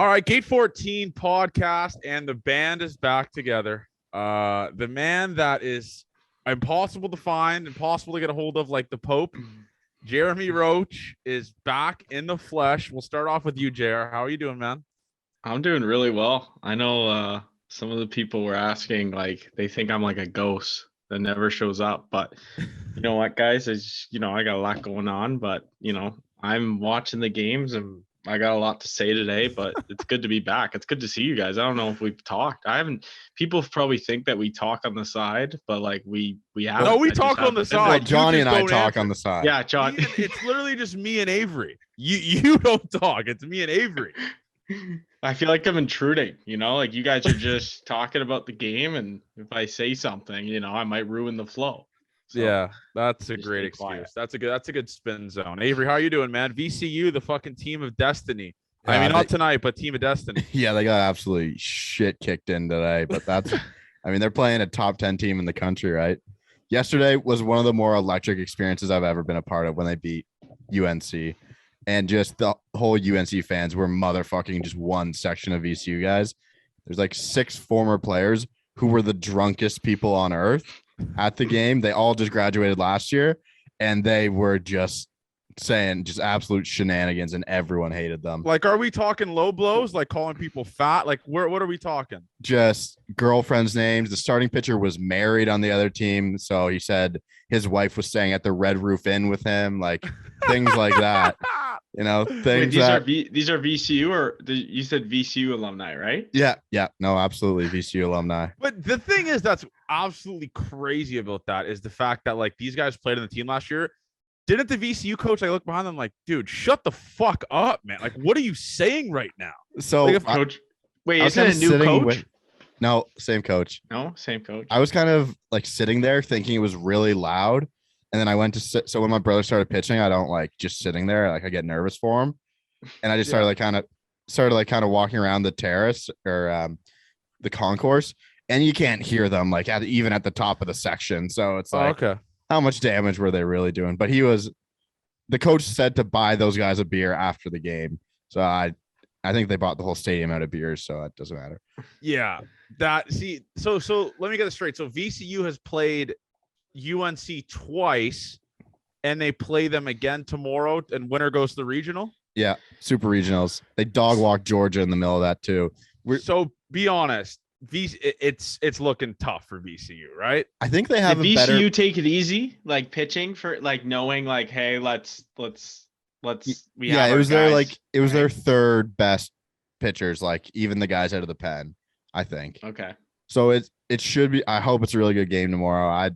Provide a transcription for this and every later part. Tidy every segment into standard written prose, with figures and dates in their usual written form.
All right, Gate 14 podcast, and the band is back together. The man that is impossible to find, impossible to get a hold of, like the Pope, Jeremy Roach, is back in the flesh. We'll start off with you, JR. How are you doing, man? I'm doing really well. I know some of the people were asking, like, they think I'm like a ghost that never shows up. But you know what, guys? I got a lot going on, but, I'm watching the games and I got a lot to say today, but it's good to be back. It's good to see you guys. I don't know if we've talked. People probably think that we talk on the side, but like we haven't. No, we talk on the side. Well, Johnny and I talk on the side. Yeah, John. It's literally just me and Avery. You don't talk. It's me and Avery. I feel like I'm intruding, like you guys are just talking about the game, and if I say something, I might ruin the flow. So, yeah, that's a great excuse. Quiet. That's a good spin zone. Avery, how are you doing, man? VCU, the fucking team of destiny. Yeah, I mean, not tonight, but team of destiny. Yeah, they got absolutely shit kicked in today, but that's, they're playing a top 10 team in the country, right? Yesterday was one of the more electric experiences I've ever been a part of when they beat UNC. And just the whole UNC fans were motherfucking just one section of VCU guys. There's like 6 former players who were the drunkest people on earth at the game. They all just graduated last year, and they were just saying just absolute shenanigans, and everyone hated them. Like, are we talking low blows, like calling people fat? Like, what are we talking? Just girlfriends' names. The starting pitcher was married on the other team, so he said his wife was staying at the Red Roof Inn with him, like things like that. Things. Wait, these are VCU, or you said VCU alumni, right? Yeah, no, absolutely VCU alumni. But the thing is, that's absolutely crazy about that is the fact that like these guys played in the team last year. Didn't the VCU coach? I look behind them like, dude, shut the fuck up, man. Like, what are you saying right now? So, like coach, wait, is it a new coach? No, same coach. No, same coach. I was kind of like sitting there thinking it was really loud. And then I went to sit. So when my brother started pitching, I don't like just sitting there. Like I get nervous for him. And I just started kind of walking around the terrace or the concourse. And you can't hear them like even at the top of the section. So it's like, okay. How much damage were they really doing? But the coach said to buy those guys a beer after the game. So I think they bought the whole stadium out of beers. So it doesn't matter. Yeah. So let me get this straight. So VCU has played UNC twice, and they play them again tomorrow, and winner goes to the regional. Yeah, super regionals. They dog walk Georgia in the middle of that too. So be honest, it's looking tough for VCU, right? I think they have Did VCU take it easy, like pitching for like knowing like, hey, let's. Yeah, it was their third best pitchers, like even the guys out of the pen. I think. Okay. So it should be. I hope it's a really good game tomorrow.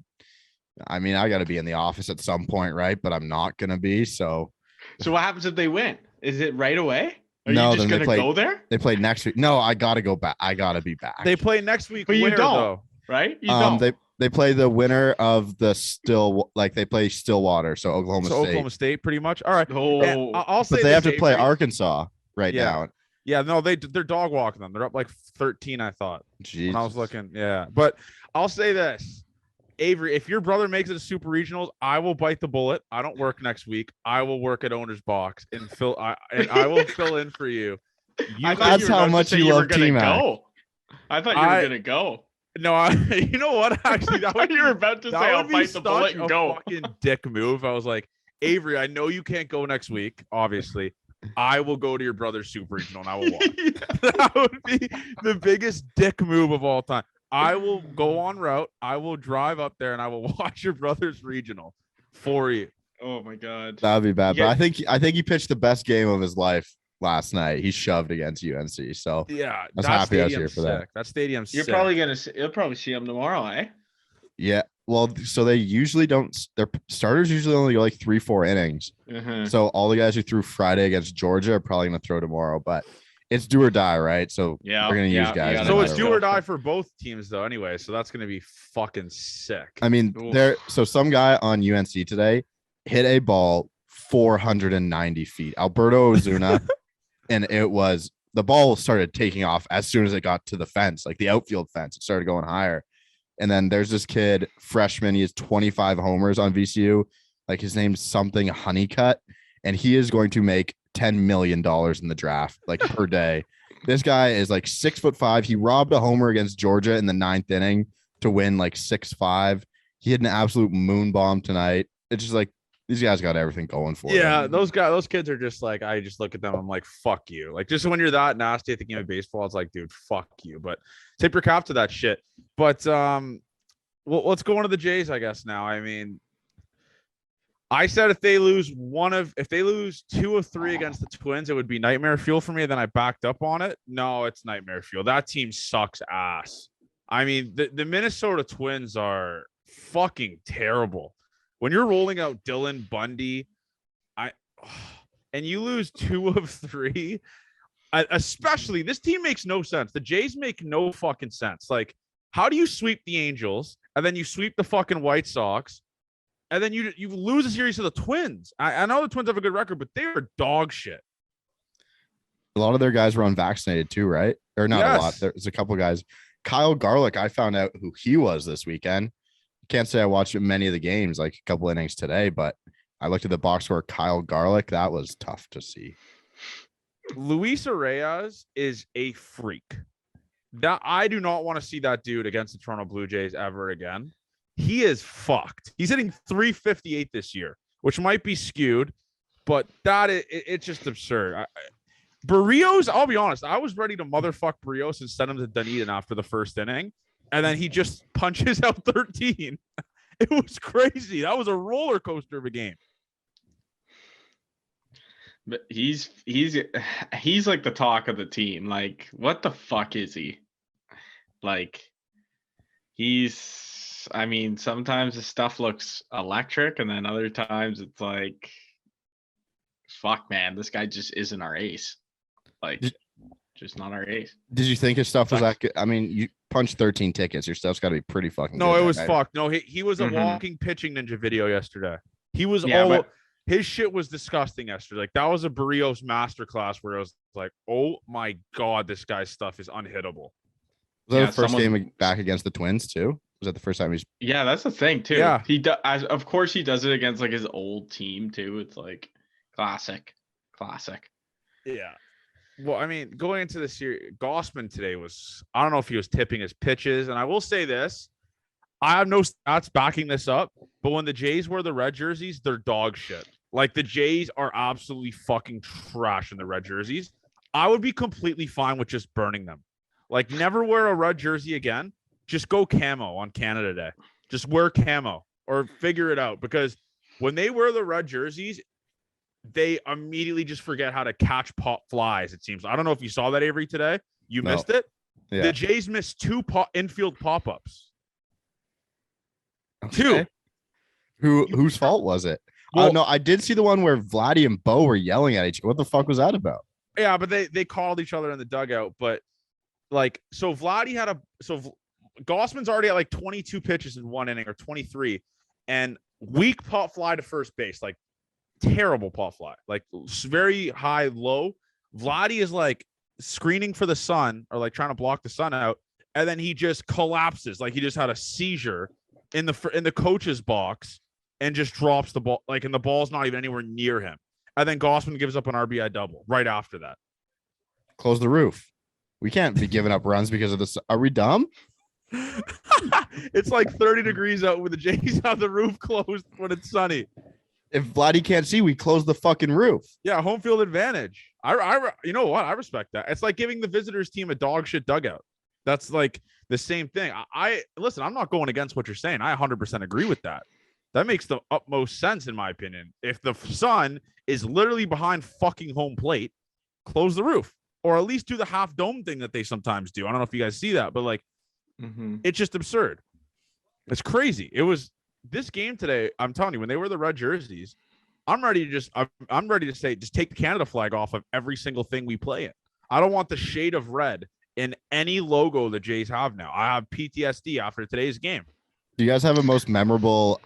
I mean, I got to be in the office at some point, right? But I'm not going to be. So what happens if they win? Is it right away? Are no, you just going to go there? They play next week. No, I got to go back. I got to be back. They play next week. But you don't, though. Right? You don't. They play the winner of they play Stillwater. So Oklahoma State. Oklahoma State, pretty much. All right. Oh. I'll say but they have to play Arkansas yeah. now. Yeah, no, they're dog walking them. They're up like 13, I thought. Jeez. When I was looking, yeah. But I'll say this. Avery, if your brother makes it to super regionals, I will bite the bullet. I don't work next week. I will work at owner's box and I will fill in for you. That's how much you love T-Mac. I thought you were gonna go. No, you know what? Actually, you were about to say I'll bite the bullet and go. Fucking dick move. I was like, Avery, I know you can't go next week. Obviously, I will go to your brother's super regional and I will watch. That would be the biggest dick move of all time. I will go on route. I will drive up there and I will watch your brother's regional for you. Oh my God. That'd be bad. But I think he pitched the best game of his life last night. He shoved against UNC. So yeah, I was happy I was here for that. That stadium's You'll sick. probably see him tomorrow, eh? Yeah. Well, so they usually don't. Their starters usually only go like 3-4 innings. Mm-hmm. So all the guys who threw Friday against Georgia are probably going to throw tomorrow. But it's do or die, right? So yeah, we're going to use guys. So it's do or die for both teams, though. Anyway, so that's going to be fucking sick. I mean, So some guy on UNC today hit a ball 490 feet. Alberto Ozuna, and the ball started taking off as soon as it got to the fence, like the outfield fence. It started going higher. And then there's this kid, freshman. He has 25 homers on VCU. Like his name's something Honeycutt, and he is going to make $10 million in the draft, like per day. This guy is like 6'5". He robbed a homer against Georgia in the 9th inning to win like 6-5. He had an absolute moon bomb tonight. It's just like these guys got everything going for them. Yeah, those kids are just like, I just look at them, I'm like, fuck you. Like, just when you're that nasty at the game of baseball, it's like, dude, fuck you. But tip your cap to that shit. But well, let's go into the Jays, I guess now. I mean, I said if they lose 2 of 3 against the Twins, it would be nightmare fuel for me. Then I backed up on it. No, it's nightmare fuel. That team sucks ass. I mean, the Minnesota Twins are fucking terrible. When you're rolling out Dylan Bundy, and you lose 2 of 3, especially this team makes no sense. The Jays make no fucking sense. Like, how do you sweep the Angels and then you sweep the fucking White Sox? And then you lose a series to the Twins. I know the Twins have a good record, but they are dog shit. A lot of their guys were unvaccinated too, right? Or not Yes. a lot. There's a couple of guys. Kyle Garlick, I found out who he was this weekend. Can't say I watched many of the games, like a couple innings today, but I looked at the box score. Kyle Garlick, that was tough to see. Luis Reyes is a freak. That I do not want to see that dude against the Toronto Blue Jays ever again. He is fucked. He's hitting .358 this year, which might be skewed, but it's just absurd. Barrios, I'll be honest, I was ready to motherfuck Barrios and send him to Dunedin after the first inning, and then he just punches out 13. It was crazy. That was a roller coaster of a game. But he's like the talk of the team. Like, what the fuck is he? Like, I mean, sometimes the stuff looks electric, and then other times it's like, fuck, man, this guy just isn't our ace. Like, just not our ace. Did you think his stuff was that good? I mean, you punched 13 tickets. Your stuff's got to be pretty fucking No, good. it was fucked. No, he was a walking pitching ninja video yesterday. He was his shit was disgusting yesterday. Like, that was a Barrios masterclass where I was like, oh my God, this guy's stuff is unhittable. Was that the first game back against the Twins too? Was that the first time he's? Yeah, that's the thing too. Yeah, he does. Of course, he does it against like his old team too. It's like classic. Yeah. Well, I mean, going into the series, Gossman today I don't know if he was tipping his pitches, and I will say this: I have no stats backing this up, but when the Jays wear the red jerseys, they're dog shit. Like, the Jays are absolutely fucking trash in the red jerseys. I would be completely fine with just burning them. Like, never wear a red jersey again. Just go camo on Canada Day. Just wear camo or figure it out, because when they wear the red jerseys, they immediately just forget how to catch pop flies, it seems. I don't know if you saw that, Avery, today. You missed it? Yeah. The Jays missed 2 infield pop-ups. Okay. 2. Whose fault was it? Well, no, I did see the one where Vladdy and Bo were yelling at each other. What the fuck was that about? Yeah, but they called each other in the dugout. But, like, so Vladdy Gossman's already at like 22 pitches in 1 inning, or 23, and weak pop fly to first base, like terrible pop fly, like very high, low. Vladdy is like screening for the sun, or like trying to block the sun out, and then he just collapses, like he just had a seizure in the coach's box, and just drops the ball, like, and the ball's not even anywhere near him. And then Gossman gives up an RBI double right after that. Close the roof. We can't be giving up runs because of this. Are we dumb? It's like 30 degrees out with the Jays have the roof closed when it's sunny. If Vladdy can't see, we close the fucking roof. Yeah, home field advantage. You know what? I respect that. It's like giving the visitors team a dog shit dugout. That's like the same thing. Listen, I'm not going against what you're saying. I 100% agree with that. That makes the utmost sense, in my opinion. If the sun is literally behind fucking home plate, close the roof, or at least do the half dome thing that they sometimes do. I don't know if you guys see that, but like, it's just absurd. It's crazy. It was this game today. I'm telling you, when they wear the red jerseys, I'm ready to say, just take the Canada flag off of every single thing we play in. I don't want the shade of red in any logo the Jays have now. I have PTSD after today's game. Do you guys have a most memorable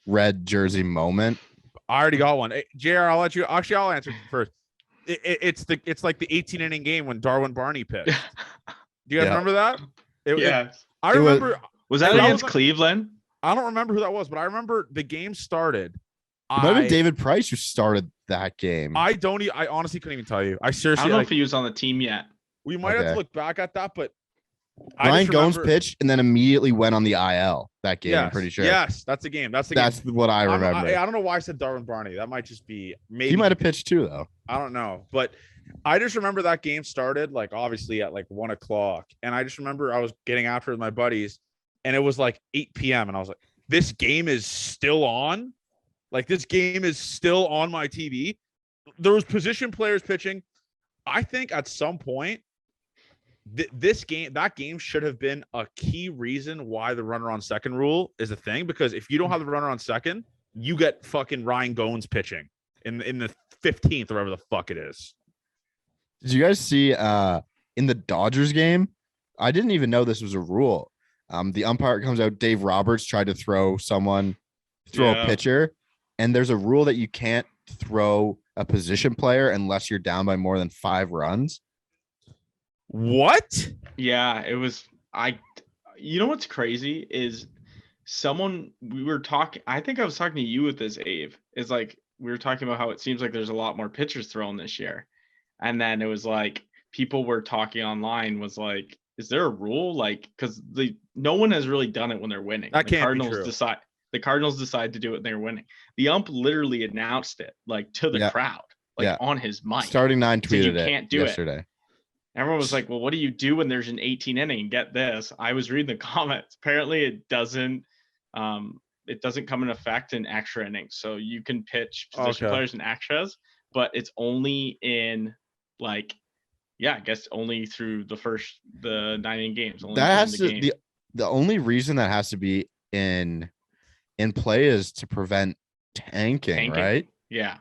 red jersey moment? I already got one. Hey, JR, I'll answer first. It's like the 18 inning game when Darwin Barney pitched. Do you guys remember that? I remember. Was that against Cleveland? I don't remember who that was, but I remember the game started. It might have been David Price who started that game. I honestly couldn't even tell you. I seriously don't know if he was on the team yet. We might have to look back at that, but Ryan Gomes pitched and then immediately went on the IL that game. I'm pretty sure. Yes, that's the game. That's what I remember. I don't know why I said Darwin Barney. That might just be maybe he might have pitched too, though. I don't know, but I just remember that game started like obviously at like 1:00, and I just remember I was getting after with my buddies, and it was like 8 p.m. and I was like, "This game is still on, like this game is still on my TV." There was position players pitching. I think at some point. That game should have been a key reason why the runner on second rule is a thing, because if you don't have the runner on second, you get fucking Ryan Gomes pitching in the 15th or whatever the fuck it is. Did you guys see in the Dodgers game? I didn't even know this was a rule. The umpire comes out. Dave Roberts tried to throw a pitcher, and there's a rule that you can't throw a position player unless you're down by more than 5 runs. What? Yeah, it was. You know what's crazy is we were talking. I think I was talking to you with this, Abe. Is like we were talking about how it seems like there's a lot more pitchers thrown this year, and then it was like people were talking online was like, is there a rule? Like, because no one has really done it when they're winning. That can't be true. The Cardinals decide to do it when they're winning. The ump literally announced it like to the crowd, like on his mic. Starting 9 tweeted you can't do yesterday. It. Everyone was like, well, what do you do when there's an 18 inning? Get this. I was reading the comments. Apparently it doesn't come in effect in extra innings. So you can pitch position players in extras, but it's only in I guess only through the 9 inning games. Only that has to the only reason that has to be in play is to prevent tanking, right? Yeah.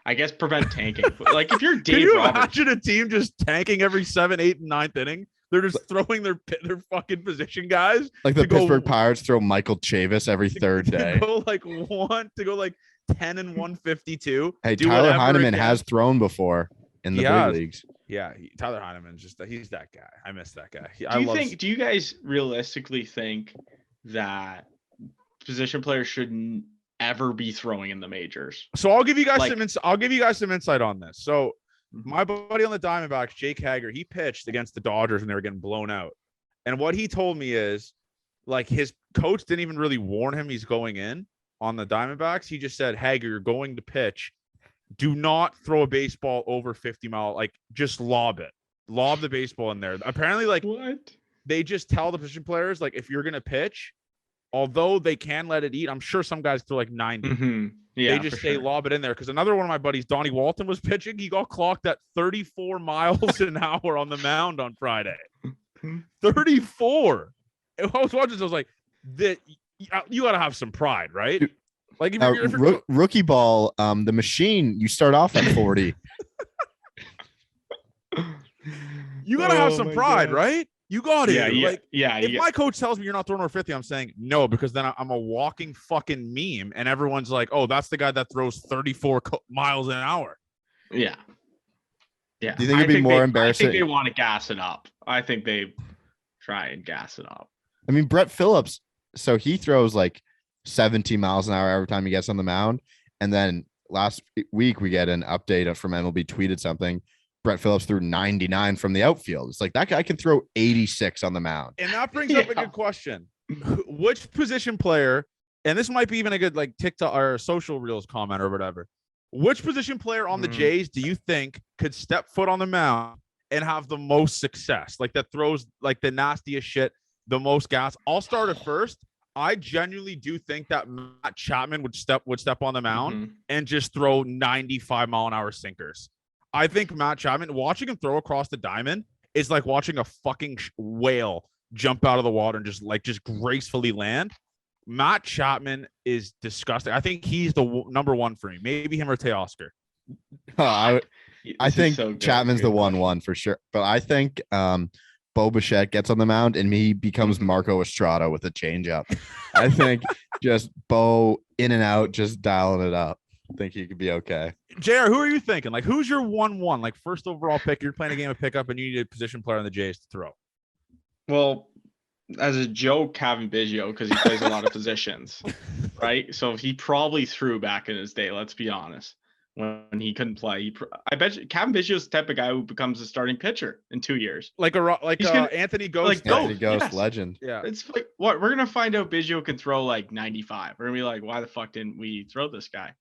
I guess prevent tanking. Like if you're Dave Can you Roberts, imagine a team just tanking every 7th, 8th, and 9th inning? They're just throwing their fucking position guys. Like the Pittsburgh Pirates throw Michael Chavis every third day. To go like 10 and 152. Hey, Tyler Heineman has thrown before in the big leagues. Yeah, Tyler Heineman's he's that guy. I miss that guy. Do you guys realistically think that position players shouldn't ever be throwing in the majors? So I'll give you guys some insight on this. So my buddy on the Diamondbacks, Jake Hager, he pitched against the Dodgers when they were getting blown out. And what he told me is like his coach didn't even really warn him he's going in on the Diamondbacks. He just said, Hager, you're going to pitch. Do not throw a baseball over 50 mile. Like just lob it. Lob the baseball in there. Apparently, like they just tell the position players, like if you're going to pitch, although they can let it eat, I'm sure some guys throw like 90. Mm-hmm. Yeah, they just say lob it in there. Because another one of my buddies, Donnie Walton, was pitching. He got clocked at 34 miles an hour on the mound on Friday. 34. I was watching this. I was like, you got to have some pride, right? Like if you're rookie ball, the machine, you start off at 40. You got to have some pride, right? You got it. If yeah. my coach tells me you're not throwing over 50, I'm saying no, because then I'm a walking fucking meme, and everyone's like, "Oh, that's the guy that throws 34 miles an hour." Yeah. Yeah. Do you think it'd be more embarrassing? I think they want to gas it up. I think they try and gas it up. I mean, Brett Phillips, so he throws like 17 miles an hour every time he gets on the mound, and then last week we get an update from MLB tweeted something. Brett Phillips threw 99 from the outfield. It's like that guy can throw 86 on the mound. And that brings up a good question. Which position player, and this might be even a good like TikTok or social reels comment or whatever. Which position player on the Jays do you think could step foot on the mound and have the most success? Like that throws like the nastiest shit, the most gas. I'll start it first. I genuinely do think that Matt Chapman would step on the mound and just throw 95 mile an hour sinkers. I think Matt Chapman, watching him throw across the diamond is like watching a fucking whale jump out of the water and just gracefully land. Matt Chapman is disgusting. I think he's the number one for me. Maybe him or Teoscar. I think so Chapman's the 1-1 for sure. But I think Bo Bichette gets on the mound and he becomes Marco Estrada with a changeup. I think just Bo in and out, just dialing it up. I think he could be okay. JR, who are you thinking? Like, who's your 1-1? Like, first overall pick. You're playing a game of pickup and you need a position player on the Jays to throw. Well, as a joke, Kevin Biggio, because he plays a lot of positions, right? So he probably threw back in his day, let's be honest. when he couldn't play. I bet you Kevin Biggio's the type of guy who becomes a starting pitcher in 2 years. Like Anthony Ghost. Anthony Ghost, yes. legend. Yeah. It's like what we're gonna find out. Biggio can throw like 95. We're gonna be like, why the fuck didn't we throw this guy?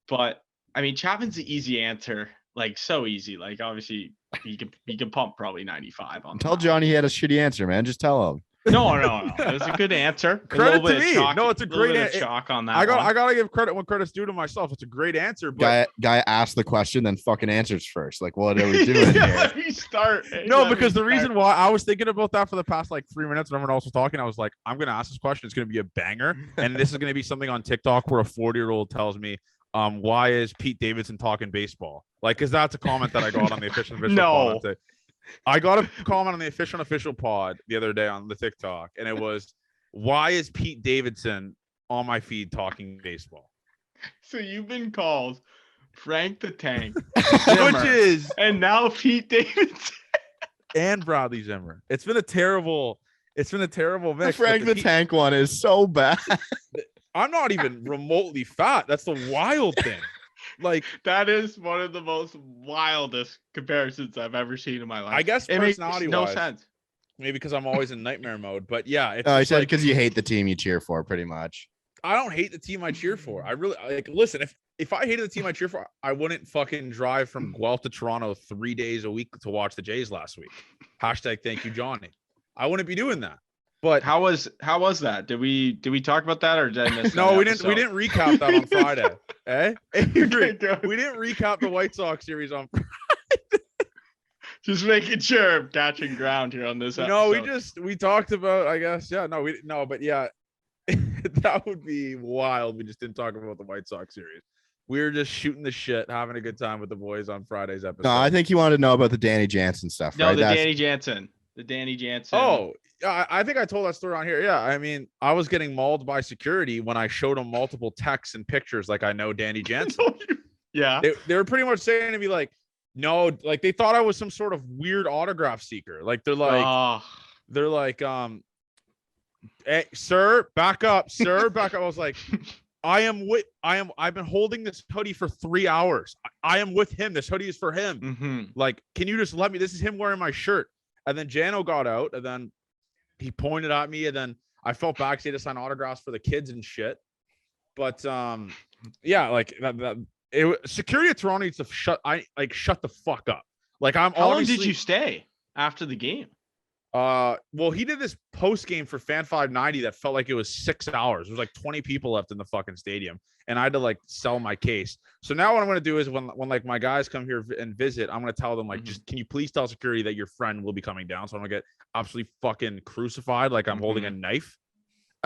But I mean, Chapman's the easy answer. Like so easy. Like obviously he can pump probably 95 on. Tell Johnny he had a shitty answer, man. Just tell him. No. It was a good answer. Credit to me. No, it's a great answer. Chalk on that. I gotta give credit when credit's due to myself. It's a great answer. But guy asked the question, then fucking answers first. Like, what are we doing here? Let me start. No, because the reason why I was thinking about that for the past like 3 minutes, and everyone else was talking, I was like, I'm gonna ask this question. It's gonna be a banger, and this is gonna be something on TikTok where a 40-year-old tells me, why is Pete Davidson talking baseball? Like, because that's a comment that I got on the official No. pod. I got a comment on the official pod the other day on the TikTok, and it was, why is Pete Davidson on my feed talking baseball? So you've been called Frank the Tank, Which is, and now Pete Davidson and Bradley Zimmer. It's been a terrible mix. The Frank the Pete- Tank one is so bad. I'm not even remotely fat. That's the wild thing. Like, that is one of the most wildest comparisons I've ever seen in my life. I guess it makes personality no wise, sense. maybe because I'm always in nightmare mode. But yeah, it's I just said like, because you hate the team you cheer for, pretty much. I don't hate the team I cheer for. I really like. Listen, if I hated the team I cheer for, I wouldn't fucking drive from Guelph to Toronto 3 days a week to watch the Jays last week. Hashtag thank you, Johnny. I wouldn't be doing that. But How was that? Did we talk about that or did I miss? no, that we didn't. We episode? didn't recap that on Friday. Eh? Avery, good. we didn't recap the White Sox series on. Just making sure I'm catching ground here on this episode. No, we talked about. I guess but yeah, that would be wild. We just didn't talk about the White Sox series. We were just shooting the shit, having a good time with the boys on Friday's episode. No, I think you wanted to know about the Danny Jansen stuff, No, right? the Danny Jansen. Oh, yeah, I think I told that story on here. Yeah, I mean, I was getting mauled by security when I showed them multiple texts and pictures like I know Danny Jansen. Yeah. They were pretty much saying to me like, no, like they thought I was some sort of weird autograph seeker. Like they're like, hey, sir, back up, sir, back up. I was like, I've been holding this hoodie for 3 hours. I am with him. This hoodie is for him. Mm-hmm. Like, can you just let me? This is him wearing my shirt. And then Jano got out, and then he pointed at me, and then I felt backstage to sign autographs for the kids and shit. But yeah, like security at Toronto needs to shut the fuck up. Like How long did you stay after the game? Well, he did this post game for Fan 590 that felt like it was 6 hours. There was like 20 people left in the fucking stadium, and I had to like sell my case. So now what I'm gonna do is when like my guys come here and visit, I'm gonna tell them like, just can you please tell security that your friend will be coming down, so I'm gonna get absolutely fucking crucified like I'm holding a knife.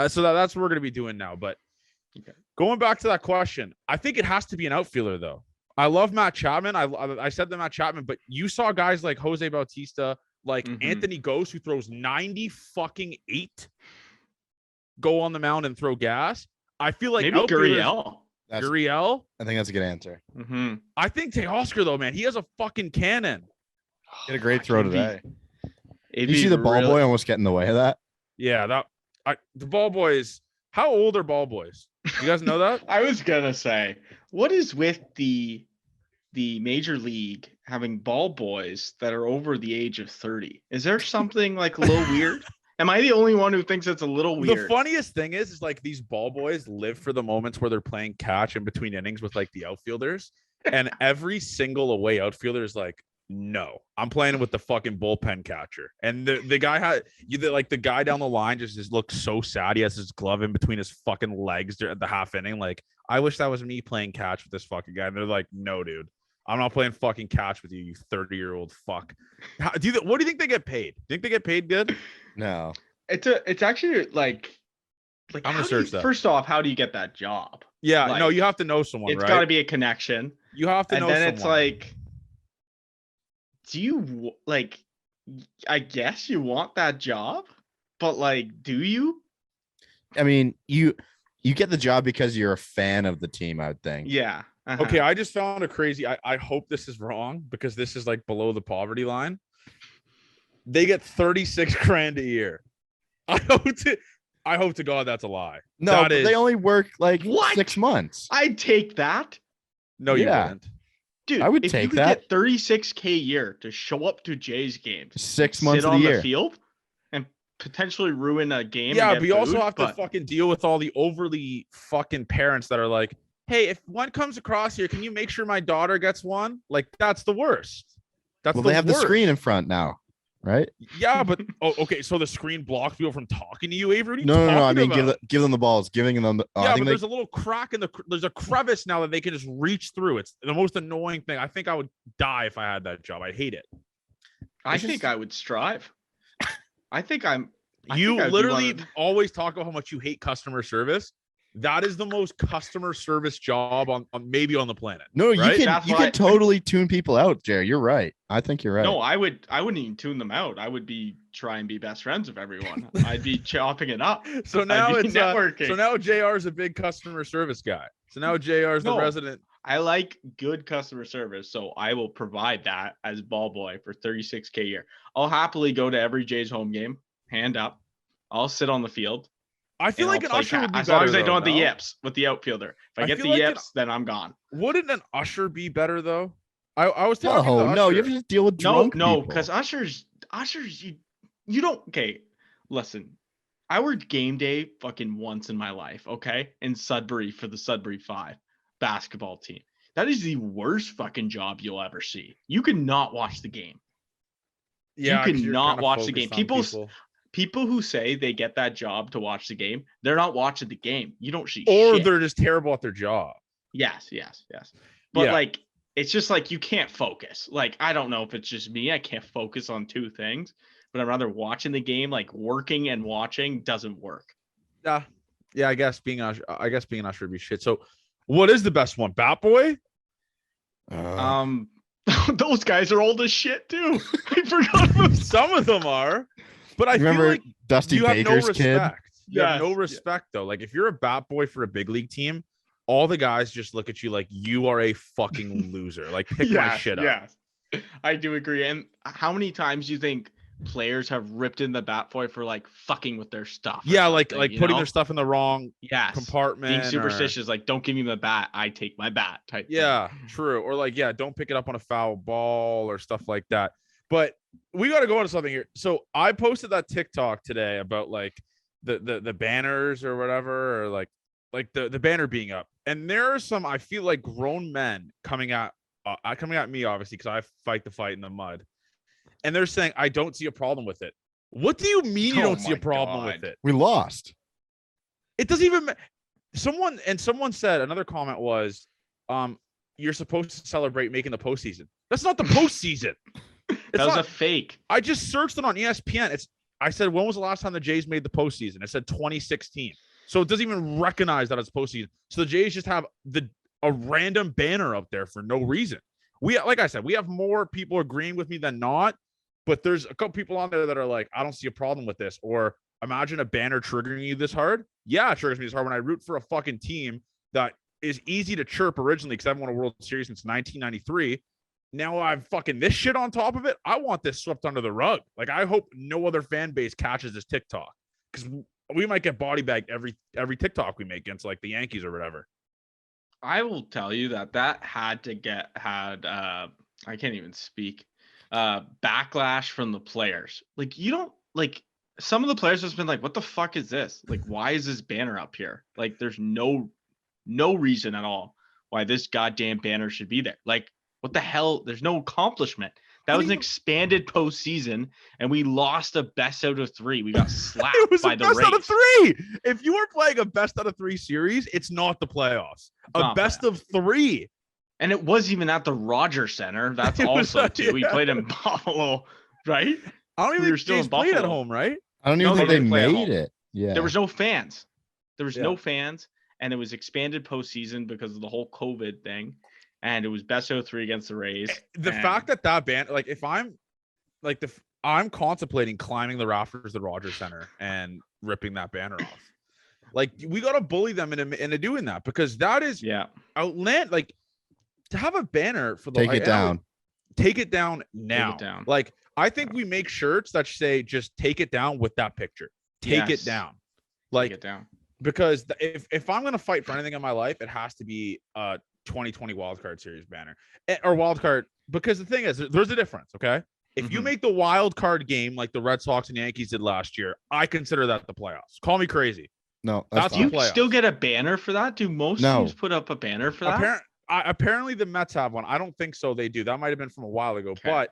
So that's what we're gonna be doing now. But going back to that question, I think it has to be an outfielder though. I love Matt Chapman. I said to Matt Chapman, but you saw guys like Jose Bautista, like Anthony Ghost, who throws 90 fucking 8, go on the mound and throw gas. I feel like maybe Gurriel. Gurriel. I think that's a good answer. Mm-hmm. I think Teoscar though, man, he has a fucking cannon. He had a great throw today. Did You see the ball boy almost get in the way of that? Yeah, the ball boys. How old are ball boys? You guys know that? I was gonna say, what is with the major league having ball boys that are over the age of 30? Is there something like a little weird? Am I the only one who thinks it's a little weird? The funniest thing is like these ball boys live for the moments where they're playing catch in between innings with like the outfielders, and every single away outfielder is like, no, I'm playing with the fucking bullpen catcher. And the guy the guy down the line just looks so sad. He has his glove in between his fucking legs at the half inning. Like, I wish that was me playing catch with this fucking guy. And they're like, no, dude, I'm not playing fucking catch with you, you 30-year-old fuck. What do you think they get paid? Think they get paid good? No. It's actually like I'm gonna search that. First off, how do you get that job? Yeah, Like, no, you have to know someone, It's right? got to be a connection. You have to know And then someone. it's like, do you like? I guess you want that job, but like, do you? I mean, you get the job because you're a fan of the team, I would think. Yeah. Uh-huh. Okay, I just found a crazy. I hope this is wrong because this is like below the poverty line. They get 36 grand a year. I hope to God that's a lie. No, That but is- they only work like What? 6 months. I'd take that. No, you Yeah. wouldn't. Dude, I would if you take could that. get $36K a year to show up to Jays games, 6 sit months of the on year. the field, and potentially ruin a game. Yeah, and but get you also booed, have to fucking deal with all the overly fucking parents that are like, hey, if one comes across here, can you make sure my daughter gets one? Like, that's the worst. That's Well, the they have worst. the screen in front now, right? Yeah, but okay, so the screen blocks people from talking to you, Avery. No. I mean, about? give them the balls, giving them. I Yeah, think but there's a little crack in there's a crevice now that they can just reach through. It's the most annoying thing. I think I would die if I had that job. I hate it. I think I would strive. I think I You think I'd be literally one of- always talk about how much you hate customer service. That is the most customer service job on maybe on the planet. No, right? you can That's you why- can totally tune people out, Jerry. You're right. I think you're right. No, I wouldn't even tune them out. I would try and be best friends with everyone. I'd be chopping it up. So now I'd be it's networking. so now JR is a big customer service guy. So now JR is the No. resident. I like good customer service, so I will provide that as ball boy for $36K a year. I'll happily go to every Jays home game, hand up. I'll sit on the field. I feel and like I'll an play usher would be as better. long as I though, don't have the no? yips with the outfielder. If I I get feel the like yips, then I'm gone. Wouldn't an usher be better though? I was talking. Oh to no, usher. you have to just deal with No, drunk no, people. because ushers, you don't. Okay, listen. I worked game day fucking once in my life. Okay, in Sudbury for the Sudbury 5 basketball team. That is the worst fucking job you'll ever see. You cannot watch the game. Yeah, you 'cause you're cannot kinda watch the game. focused on People who say they get that job to watch the game, they're not watching the game. You don't see or shit. they're just terrible at their job. Yes. But Yeah. like, it's just like you can't focus. Like, I don't know if it's just me. I can't focus on two things, but I'm rather watching the game. Like working and watching doesn't work. Yeah, I guess being an usher would be shit. So, what is the best one? Bat Boy? Those guys are old as shit too. I forgot about Some of them are, but I feel remember like Dusty you have no Baker's kid? respect. You have no Yes. respect though. Like if you're a bat boy for a big league team, all the guys just look at you like you are a fucking loser. Like pick my shit up. Yes, I do agree. And how many times do you think players have ripped in the bat boy for like fucking with their stuff? or Yeah, like something, you putting know? their stuff in the wrong yes compartment. being or- superstitious, like don't give me the bat, I take my bat type thing. Yeah, true. Or like, yeah, don't pick it up on a foul ball or stuff like that. But we got to go into something here. So I posted that TikTok today about like the banners or whatever, or like the banner being up. And there are some, I feel like grown men coming at me, obviously, because I fight the fight in the mud. And they're saying, I don't see a problem with it. What do you mean you Oh don't see a my problem God. with it? We lost. It doesn't even someone said, another comment was, you're supposed to celebrate making the postseason. That's not the postseason. That was a fake. I just searched it on ESPN. I said, when was the last time the Jays made the postseason? It said 2016. So it doesn't even recognize that it's postseason. So the Jays just have a random banner up there for no reason. Like I said, we have more people agreeing with me than not, but there's a couple people on there that are like, I don't see a problem with this. Or imagine a banner triggering you this hard. Yeah, it triggers me this hard when I root for a fucking team that is easy to chirp originally because I haven't won a World Series since 1993. Now I'm fucking this shit on top of it. I want this swept under the rug. Like I hope no other fan base catches this TikTok because we might get body bagged every TikTok we make against like the Yankees or whatever. I will tell you that had I can't even speak backlash from the players. Like you don't like some of the players have been like, what the fuck is this? Like, why is this banner up here? Like, there's no reason at all why this goddamn banner should be there. Like, what the hell? There's no accomplishment. That was an expanded postseason, and we lost a best out of 3. We got slapped It was by a the best out of Rays. 3. If you were playing a best out of 3 series, it's not the playoffs. A Not best playoffs. of 3. And it was even at the Rogers Center. That's It was, also too. We yeah. played in Buffalo, right? I don't even We were think still in Jays played at Buffalo. home, right? I don't even No, think they they didn't play at made home. it. Yeah. There was no fans. There was Yeah. no fans, and it was expanded postseason because of the whole COVID thing. And it was best of 3 against the Rays. The and fact that band, like if I'm like I'm contemplating climbing the rafters of the Rogers Center and ripping that banner off. Like we got to bully them into doing that because that is yeah, outland. Like to have a banner for the Take it down. Take it down now. down. Like I think we make shirts that say just take it down with that picture. Take Yes. it down. take Like it down. because if I'm gonna fight for anything in my life, it has to be 2020 wildcard series banner or wildcard, because the thing is, there's a difference. Okay. If you make the wild card game like the Red Sox and Yankees did last year, I consider that the playoffs. Call me crazy. No, That's Do you playoffs. still get a banner for that? Do most teams put up a banner for that? Apparently the Mets have one. I don't think so. They do. That might have been from a while ago, Okay. but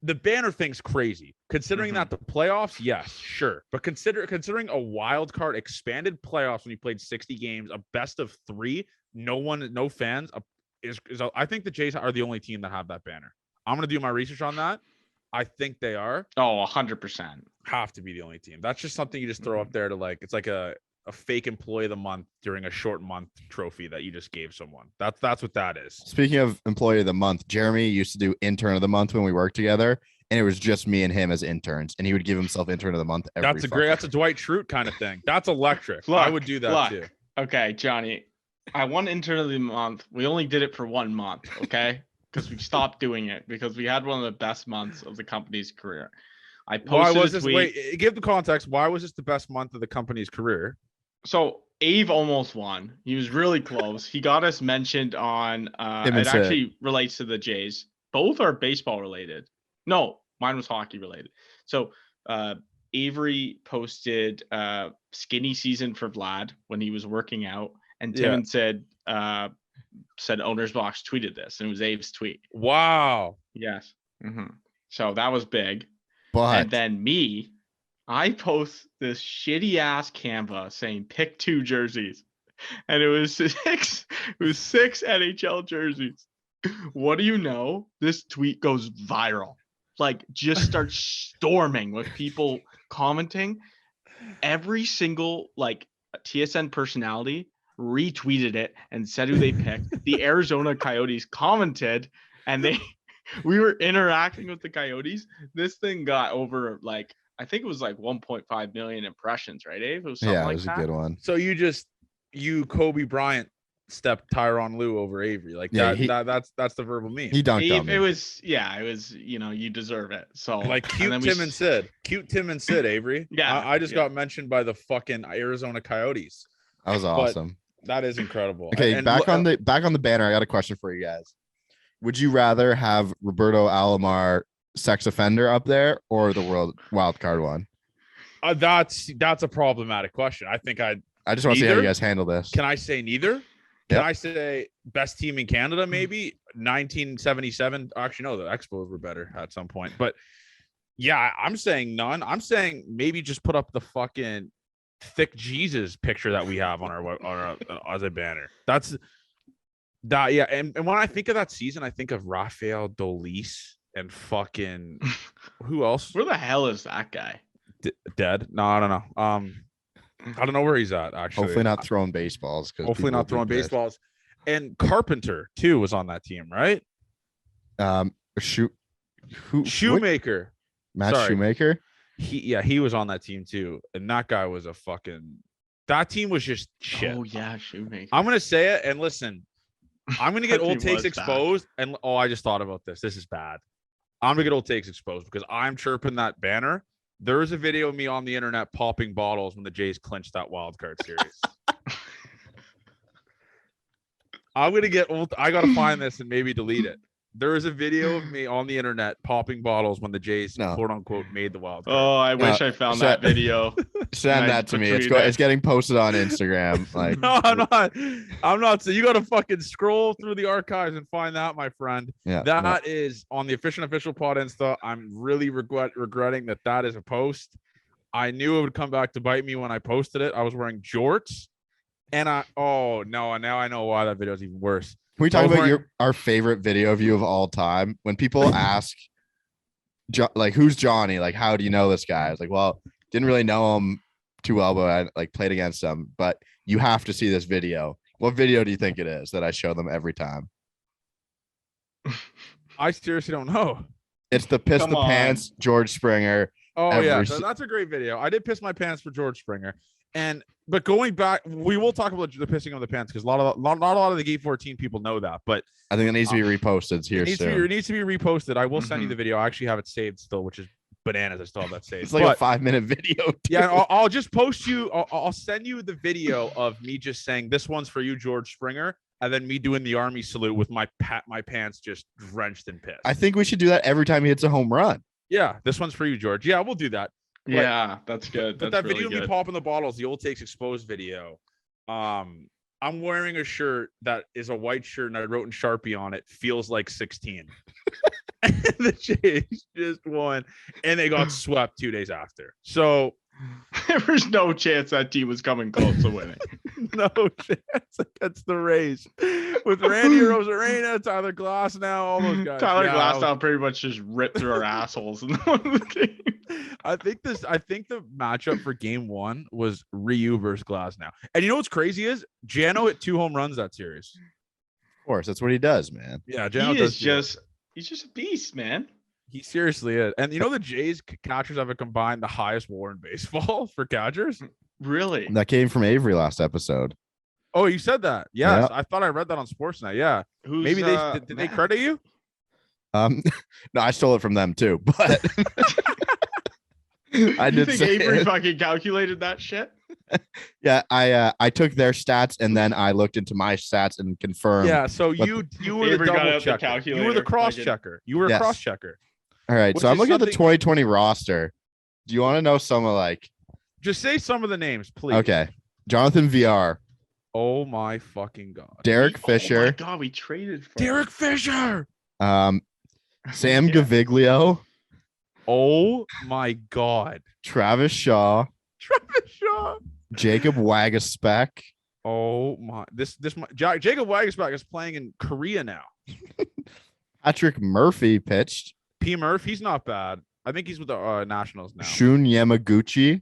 the banner thing's crazy. Considering that the playoffs, yes, sure. But considering a wild card expanded playoffs when you played 60 games, a best of 3, no fans, I think the Jays are the only team that have that banner. I'm going to do my research on that. I think they are. Oh, 100%. Have to be the only team. That's just something you just throw up there to like, it's like a fake employee of the month during a short month trophy that you just gave someone. That's what that is. Speaking of employee of the month, Jeremy used to do intern of the month when we worked together, and it was just me and him as interns, and he would give himself intern of the month every That's a Dwight Schrute kind of thing. That's electric. I would do that too. Okay, Johnny, I won intern of the month. We only did it for 1 month, okay? Because we stopped doing it because we had one of the best months of the company's career. I posted a tweet. Wait, give the context. Why was this the best month of the company's career? So Ave almost won. He was really close. He got us mentioned on it actually relates to the Jays. Both are baseball related. No, mine was hockey related. So Avery posted skinny season for Vlad when he was working out, and Tim said Owner's Box tweeted this, and it was Ave's tweet. Wow. Yes. So that was big. But and then I post this shitty ass Canva saying pick 2 jerseys, and it was 6 NHL jerseys. What do you know? This tweet goes viral. Like, just starts storming with people commenting. Every single like TSN personality retweeted it and said who they picked. The Arizona Coyotes commented, and we were interacting with the Coyotes. This thing got over like, I think it was like 1.5 million impressions, right, Abe? It was something it was a good one. So you Kobe Bryant stepped Tyronn Lue over Avery. Like that's the verbal meme. He dunked on me. It was, you deserve it. So like cute Tim and Sid, Avery. Yeah. I just got mentioned by the fucking Arizona Coyotes. That was awesome. That is incredible. Okay, back on the banner. I got a question for you guys. Would you rather have Roberto Alomar sex offender up there or the wild card one? That's a problematic question. I think I just want to see how you guys handle this. Can I say neither? Can I say best team in Canada? Maybe 1977. Actually, no, the Expos were better at some point. But yeah, I'm saying none. I'm saying maybe just put up the fucking thick Jesus picture that we have on our as a banner. That's that. Yeah, and when I think of that season, I think of Rafael Dolis and fucking who else? Where the hell is that guy? Dead? No, I don't know. I don't know where he's at, actually. Hopefully not throwing baseballs. Hopefully not throwing baseballs. And Carpenter, too, was on that team, right? Shoemaker. Shoemaker? He was on that team, too. And that guy was that team was just shit. Oh, yeah, Shoemaker. I'm going to say it, and listen, I'm going to get old takes exposed. And, I just thought about this. This is bad. I'm going to get old takes exposed because I'm chirping that banner. There is a video of me on the internet popping bottles when the Jays clinched that wild card series. I'm going to get old. I got to find this and maybe delete it. There is a video of me on the internet popping bottles when the Jays, quote unquote, made the wild card. Oh, I wish I found that video. Send that to me. It's getting posted on Instagram. Like, no, I'm not. So you got to fucking scroll through the archives and find that, my friend. Yeah, that is on the official pod Insta. I'm really regretting that is a post. I knew it would come back to bite me when I posted it. I was wearing jorts, and now I know why that video is even worse. Can we talk about our favorite video of you of all time? When people ask, like, who's Johnny? Like, how do you know this guy? I was like, well, didn't really know him too well, but I played against him. But you have to see this video. What video do you think it is that I show them every time? I seriously don't know. It's the piss the pants George Springer. Oh yeah, that's a great video. I did piss my pants for George Springer, but going back, we will talk about the pissing of the pants because not a lot of the Gate 14 people know that. But I think it needs to be reposted here soon. It needs to be reposted. I will send you the video. I actually have it saved still, which is bananas. I still have that saved. It's like a 5-minute video. Too. Yeah, I'll just post you. I'll send you the video of me just saying this one's for you, George Springer, and then me doing the army salute with my pants just drenched in piss. I think we should do that every time he hits a home run. Yeah, this one's for you, George. Yeah, we'll do that. Yeah, that's good. But That's that really video of me good. popping the bottles, the old takes exposed video. I'm wearing a shirt that is a white shirt, and I wrote in Sharpie on it, "Feels like 16." And the Jays just won, and they got swept 2 days after. So There was no chance that team was coming close to winning. no chance against the Rays with Randy Rosarena, Tyler Glasnow, all those guys. Tyler Yeah, Glasnow pretty much just ripped through our assholes in one of the games. I think the matchup for game 1 was Ryu versus Glasnow. And you know what's crazy is Jano hit 2 home runs that series. Of course, that's what he does, man. Yeah, Jano He's just a beast, man. He seriously is. And you know the Jays catchers have combined the highest WAR in baseball for catchers? Really? That came from Avery last episode. Oh, you said that. Yes. Yeah. I thought I read that on Sportsnet. Yeah. Who's, Maybe did they credit you? No, I stole it from them too, but I You did think say Avery it. fucking calculated that shit? Yeah, I took their stats and then I looked into my stats and confirmed. Yeah. So But you were the Avery got double out the checker. You were calculator, the cross fucking- checker. You were a Yes. cross checker. All right, Which so I'm is looking at the something- 2020 roster. Do you want to know some of like? Just say some of the names, please. Okay, Jonathan VR, Oh my fucking God. Derek Oh my Fisher, god, we traded for Derek Fisher. Sam Yeah. Gaviglio, Oh my God. Travis Shaw, Travis Shaw. Jacob Wagaspek, Oh my. Jacob Wagesback is playing in Korea now. Patrick Murphy pitched, P. Murph, he's not bad. I think he's with the Nationals now. Shun Yamaguchi,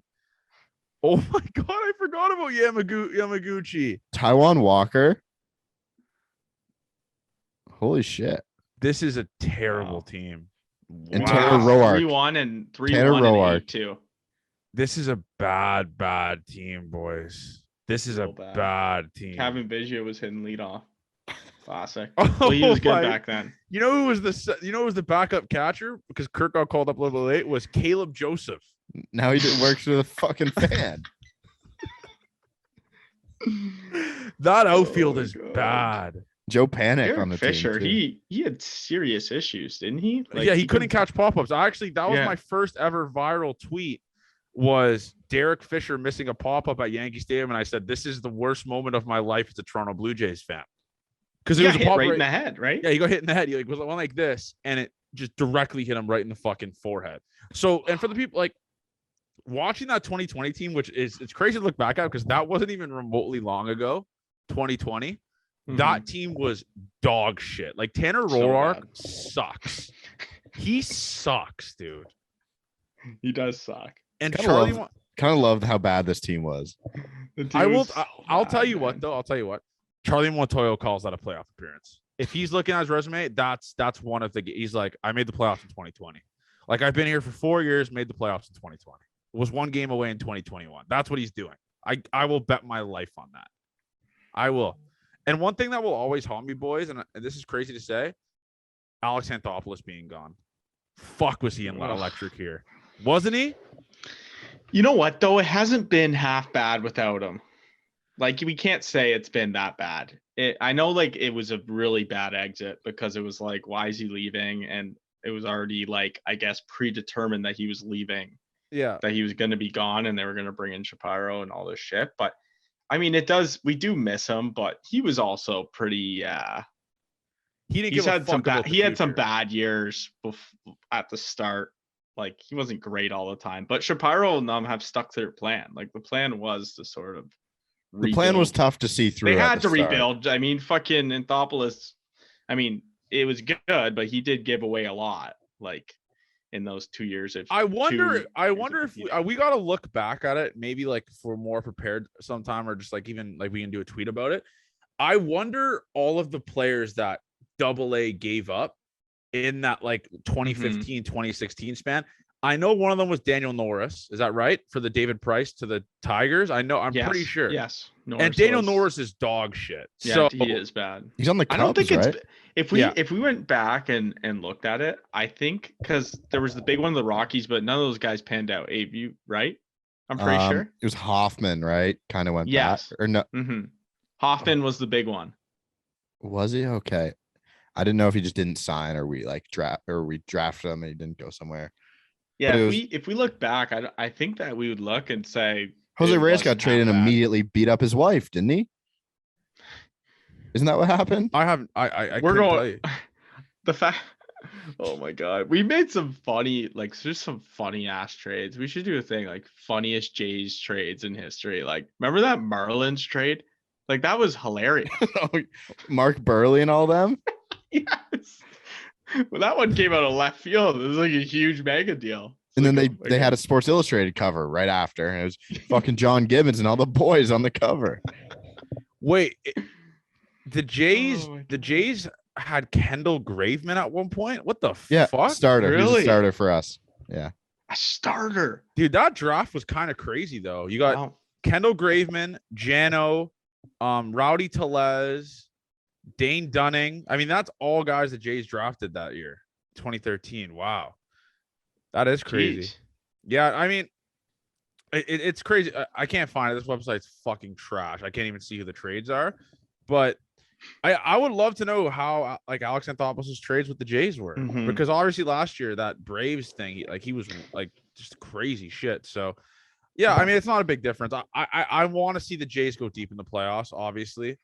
Oh my God, I forgot about Yamaguchi. Taiwan Walker. Holy shit. This is a terrible Wow. team. And Wow. Tanner Roark. 3-1 and 3-1 Tanner and Roark. 8-2. This is a bad team, boys. This is a So bad. bad team. Kevin Biggio was hitting leadoff. Classic. Oh Well, he was good my- back then. You know who was the backup catcher because Kirk got called up a little late was Caleb Joseph. Now he works for the fucking fan. That outfield my is God. bad. Joe Panic Derek on the Fisher, team. Too. he had serious issues, didn't he? Yeah, he couldn't catch pop-ups. That was Yeah. my first ever viral tweet was Derek Fisher missing a pop-up at Yankee Stadium. And I said, this is the worst moment of my life as a Toronto Blue Jays fan. Because He it got was a hit pop right in the head, right? Yeah, he got hit in the head. He was one like this, and it just directly hit him right in the fucking forehead. So, and for the people like watching that 2020 team, which it's crazy to look back at because that wasn't even remotely long ago, 2020. Mhm. That team was dog shit. Like Tanner So Roark bad. sucks. He sucks, dude. He does suck. And Kinda Charlie, love- Kind of loved how bad this team was. The I team will. was so I'll tell bad, you what, man. though. I'll tell you what. Charlie Montoyo calls that a playoff appearance. If he's looking at his resume, that's one of the. He's like, I made the playoffs in 2020. Like I've been here for 4 years, made the playoffs in 2020. Was one game away in 2021. That's what he's doing. I will bet my life on that. I will. And one thing that will always haunt me, boys, and this is crazy to say, Alex Anthopoulos being gone. Fuck, was he in Ugh. electric here? Wasn't he? You know what though? It hasn't been half bad without him. Like we can't say it's been that bad. I know like it was a really bad exit because it was like, why is he leaving? And it was already like, I guess, predetermined that he was leaving, Yeah. that he was going to be gone and they were going to bring in Shapiro and all this shit. But I mean, we do miss him, but he was also pretty, He didn't he's give a had some fuck about bad, the he had some future. bad years at the start. Like he wasn't great all the time, but Shapiro and them have stuck to their plan. Like the plan was to sort of The plan was rebuild. tough to see through. They at had the to start. rebuild. I mean, fucking Anthopoulos. I mean, it was good, but he did give away a lot. Like in those 2 years. I wonder years if of we got to look back at it, maybe like if we're more prepared sometime, or just like even like we can do a tweet about it. I wonder all of the players that AA gave up in that like 2015, 2016 span. I know one of them was Daniel Norris. Is that right? For the David Price to the Tigers. I'm pretty sure. Yes. And Daniel Norris is dog shit. Yeah, So he is bad. He's on the I Cubs, don't think right? it's if Yeah. we went back and looked at it, I think because there was the big one, the Rockies, but none of those guys panned out. Abe, you right? I'm pretty sure. It was Hoffman, right? Kind of went Yes. back, or no? Mm-hmm. Hoffman was the big one. Was he okay? I didn't know if he just didn't sign or we drafted him and he didn't go somewhere. Yeah, But it if was we look back, I think that we would look and say Jose it Reyes got wasn't traded that and bad. immediately beat up his wife, didn't he? Isn't that what happened? I haven't. I We're couldn't tell going you. the fact. Oh my god, we made some funny, like, there's some funny ass trades. We should do a thing like funniest Jays trades in history. Like, remember that Marlins trade? Like, that was hilarious. Mark Burley and all them. Yes. Well, that one came out of left field. It was like a huge mega deal. And then like, they had a Sports Illustrated cover right after, and it was fucking John Gibbons and all the boys on the cover. Wait, the Jays. Oh my The God. Jays had Kendall Graveman at one point. What the Yeah, fuck, starter. He's a Really? starter for us. Yeah. A starter. dude? That draft was kind of crazy though. You got Wow. Kendall Graveman, Jano, Rowdy Telez, Dane Dunning. I mean, that's all guys the Jays drafted that year, 2013. Wow, that is crazy. Jeez. Yeah, I mean, it's crazy. I can't find it. This website's fucking trash. I can't even see who the trades are. But I would love to know how like Alex Anthopoulos' trades with the Jays were, Mhm. because obviously last year that Braves thing, he was like just crazy shit. So yeah, I mean, it's not a big difference. I want to see the Jays go deep in the playoffs, obviously.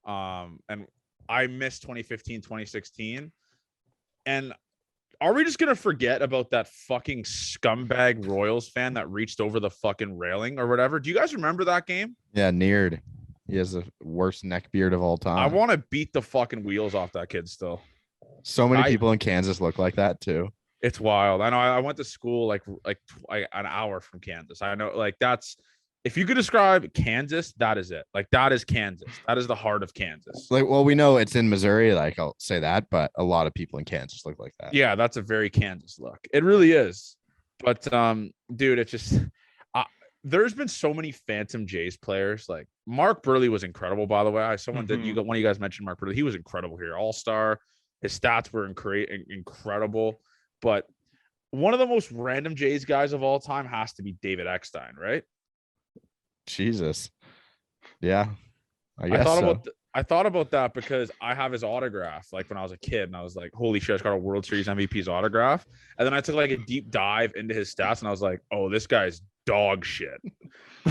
And I missed 2015, 2016. And are we just gonna forget about that fucking scumbag Royals fan that reached over the fucking railing or whatever? Do you guys remember that game? Yeah, Neared. He has the worst neck beard of all time. I want to beat the fucking wheels off that kid still. So many people in Kansas look like that too. It's wild. I know. I went to school like an hour from Kansas. I know. Like, that's, if you could describe Kansas, that is it. Like, that is Kansas. That is the heart of Kansas. Like, well, we know it's in Missouri. Like, I'll say that, but a lot of people in Kansas look like that. Yeah, that's a very Kansas look. It really is. But dude, it's just there's been so many Phantom Jays players. Like, Mark Burley was incredible, by the way. One of you guys mentioned Mark Burley. He was incredible here. All-star. His stats were incredible. But one of the most random Jays guys of all time has to be David Eckstein, right? Jesus. Yeah. I thought about that because I have his autograph like when I was a kid, and I was like, holy shit, I just got a World Series MVP's autograph. And then I took like a deep dive into his stats, and I was like, oh, this guy's dog shit.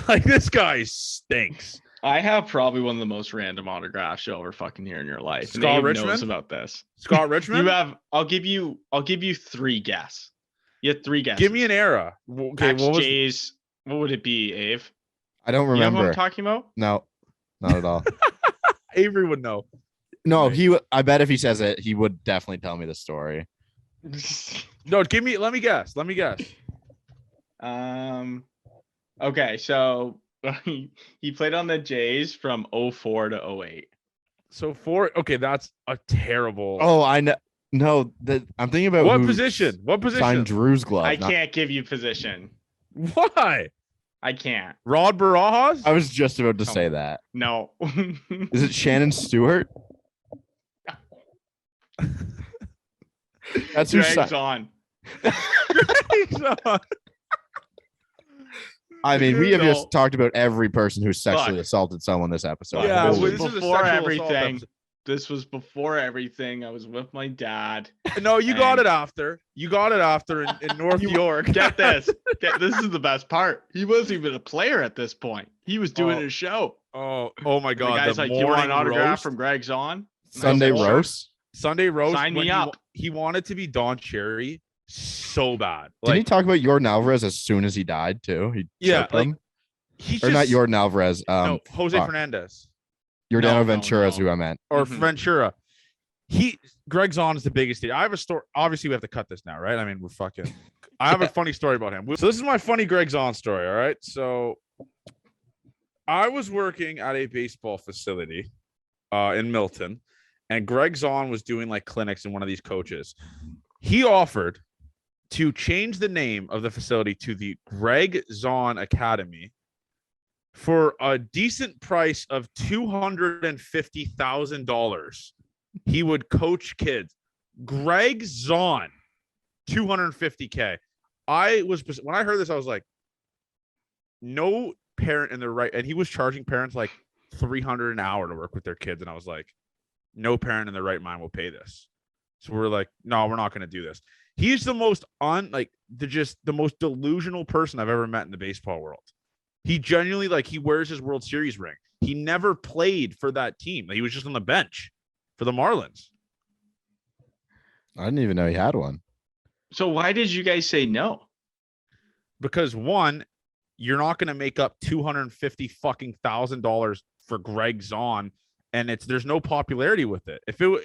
Like, this guy stinks. I have probably one of the most random autographs you'll ever fucking hear in your life. Scott Nate Richmond knows about this. Scott Richmond? You have. I'll give you 3 guesses. You had 3 guesses. Give me an era. Okay, Jays. What would it be, Ave? I don't You know remember. what I'm talking about? No, not at all. Avery would know. No, I bet if he says it, he would definitely tell me the story. No, let me guess. Okay, so he played on the Jays from 04 to 08. So that's a terrible. Oh, I know. No, I'm thinking about What who position? signed Drew's glove. I can't give you position. Why? I can't. Rod Barajas? I was just about to say that. No. Is it Shannon Stewart? That's who Greg's on. I mean, we have No. just talked about every person who sexually Fuck. assaulted someone this episode. Yeah, this Holy- was this is a before sexual assault everything. episode. This was before everything. I was with my dad. No, you got And- it after. You got it after in North York. Get this. This is the best part. He wasn't even a player at this point. He was doing Oh, a show. Oh my The God. guy's like, you want an autograph from Greg's on? Sunday I said, "Sure." roast. Sunday roast. Sign me when up. He wanted to be Don Cherry so bad. Didn't he talk about Jordan Alvarez as soon as he died too? He Yeah, choked like, him. he's Or just, not Jordan Alvarez. no, Jose fuck. Fernandez Jordano No, Ventura is no. who I meant. or Mhm. Ventura. Greg Zahn is the biggest. I have a story. Obviously, we have to cut this now, right? I mean, we're fucking. I have a funny story about him. So this is my funny Greg Zahn story. All right. So I was working at a baseball facility in Milton, and Greg Zahn was doing like clinics in one of these coaches. He offered to change the name of the facility to the Greg Zahn Academy for a decent price of $250,000. He would coach kids. Greg Zahn, $250K. When I heard this, I was like, no parent in their right, and he was charging parents like $300 an hour to work with their kids, and I was like, No parent in their right mind will pay this. So we're like, no, we're not going to do this. He's the most the most delusional person I've ever met in the baseball world. He genuinely, like, he wears his World Series ring. He never played for that team. He was just on the bench for the Marlins. I didn't even know he had one. So why did you guys say no? Because one, you're not going to make up $250,000 for Greg Zahn, and there's no popularity with it. If it,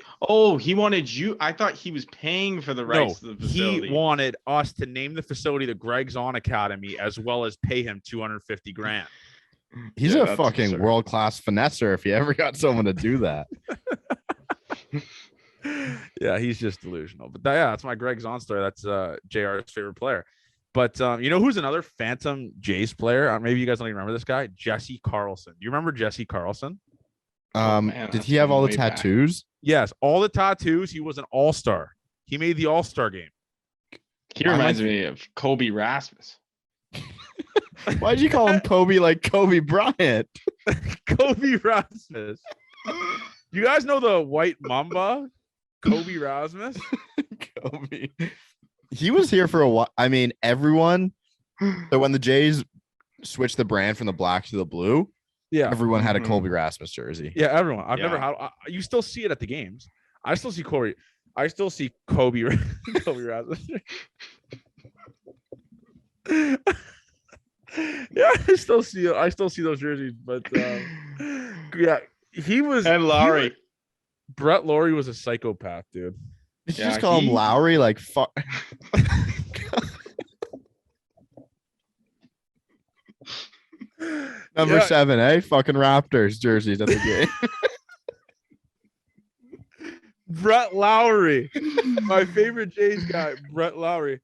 he wanted you. I thought he was paying for the rights to the facility. He wanted us to name the facility the Greg Zahn Academy, as well as pay him $250,000. He's a fucking world-class finesser if he ever got someone to do that. Yeah, he's just delusional. But that's my Greg Zahn story. That's JR's favorite player. But you know who's another phantom Jays player? Maybe you guys don't even remember this guy, Jesse Carlson. Do you remember Jesse Carlson? Did he have all the tattoos? Yes, all the tattoos. He was an all-star. He made the all-star game. He reminds me of Kobe Rasmus. Why'd you call him Kobe like Kobe Bryant? Kobe Rasmus. You guys know the white mamba? Kobe Rasmus? Kobe. He was here for a while. I mean, everyone. So when the Jays switched the brand from the black to the blue, everyone had a Kobe Rasmus jersey. Yeah, everyone. I've never had. You still see it at the games. I still see Kobe. I still see Kobe Rasmus. Yeah, I still see those jerseys. But yeah, he was. And Lowry. Brett Lowry was a psychopath, dude. Did you just call him Lowry? Like, fuck. Number 7, eh? Fucking Raptors jerseys at the game. Brett Lowry, my favorite Jays guy, Brett Lowry.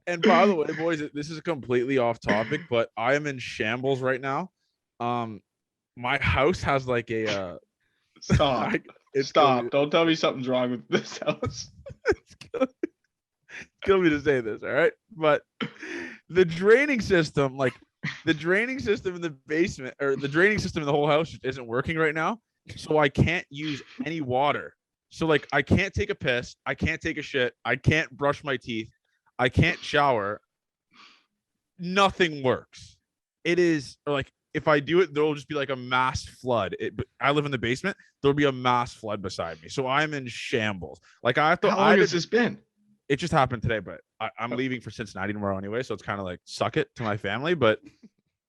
And by the way, boys, this is completely off topic, but I am in shambles right now. My house has like a stop. Don't tell me something's wrong with this house. It's killing me to say this, all right? But the draining system, in the basement, or the draining system in the whole house isn't working right now. So I can't use any water. So like I can't take a piss, I can't take a shit, I can't brush my teeth, I can't shower. Nothing works. It is like if I do it, there'll just be like a mass flood. I live in the basement. There'll be a mass flood beside me. So I'm in shambles. Like I have to. How long has this been? It just happened today, but I'm leaving for Cincinnati tomorrow anyway. So it's kind of like suck it to my family. But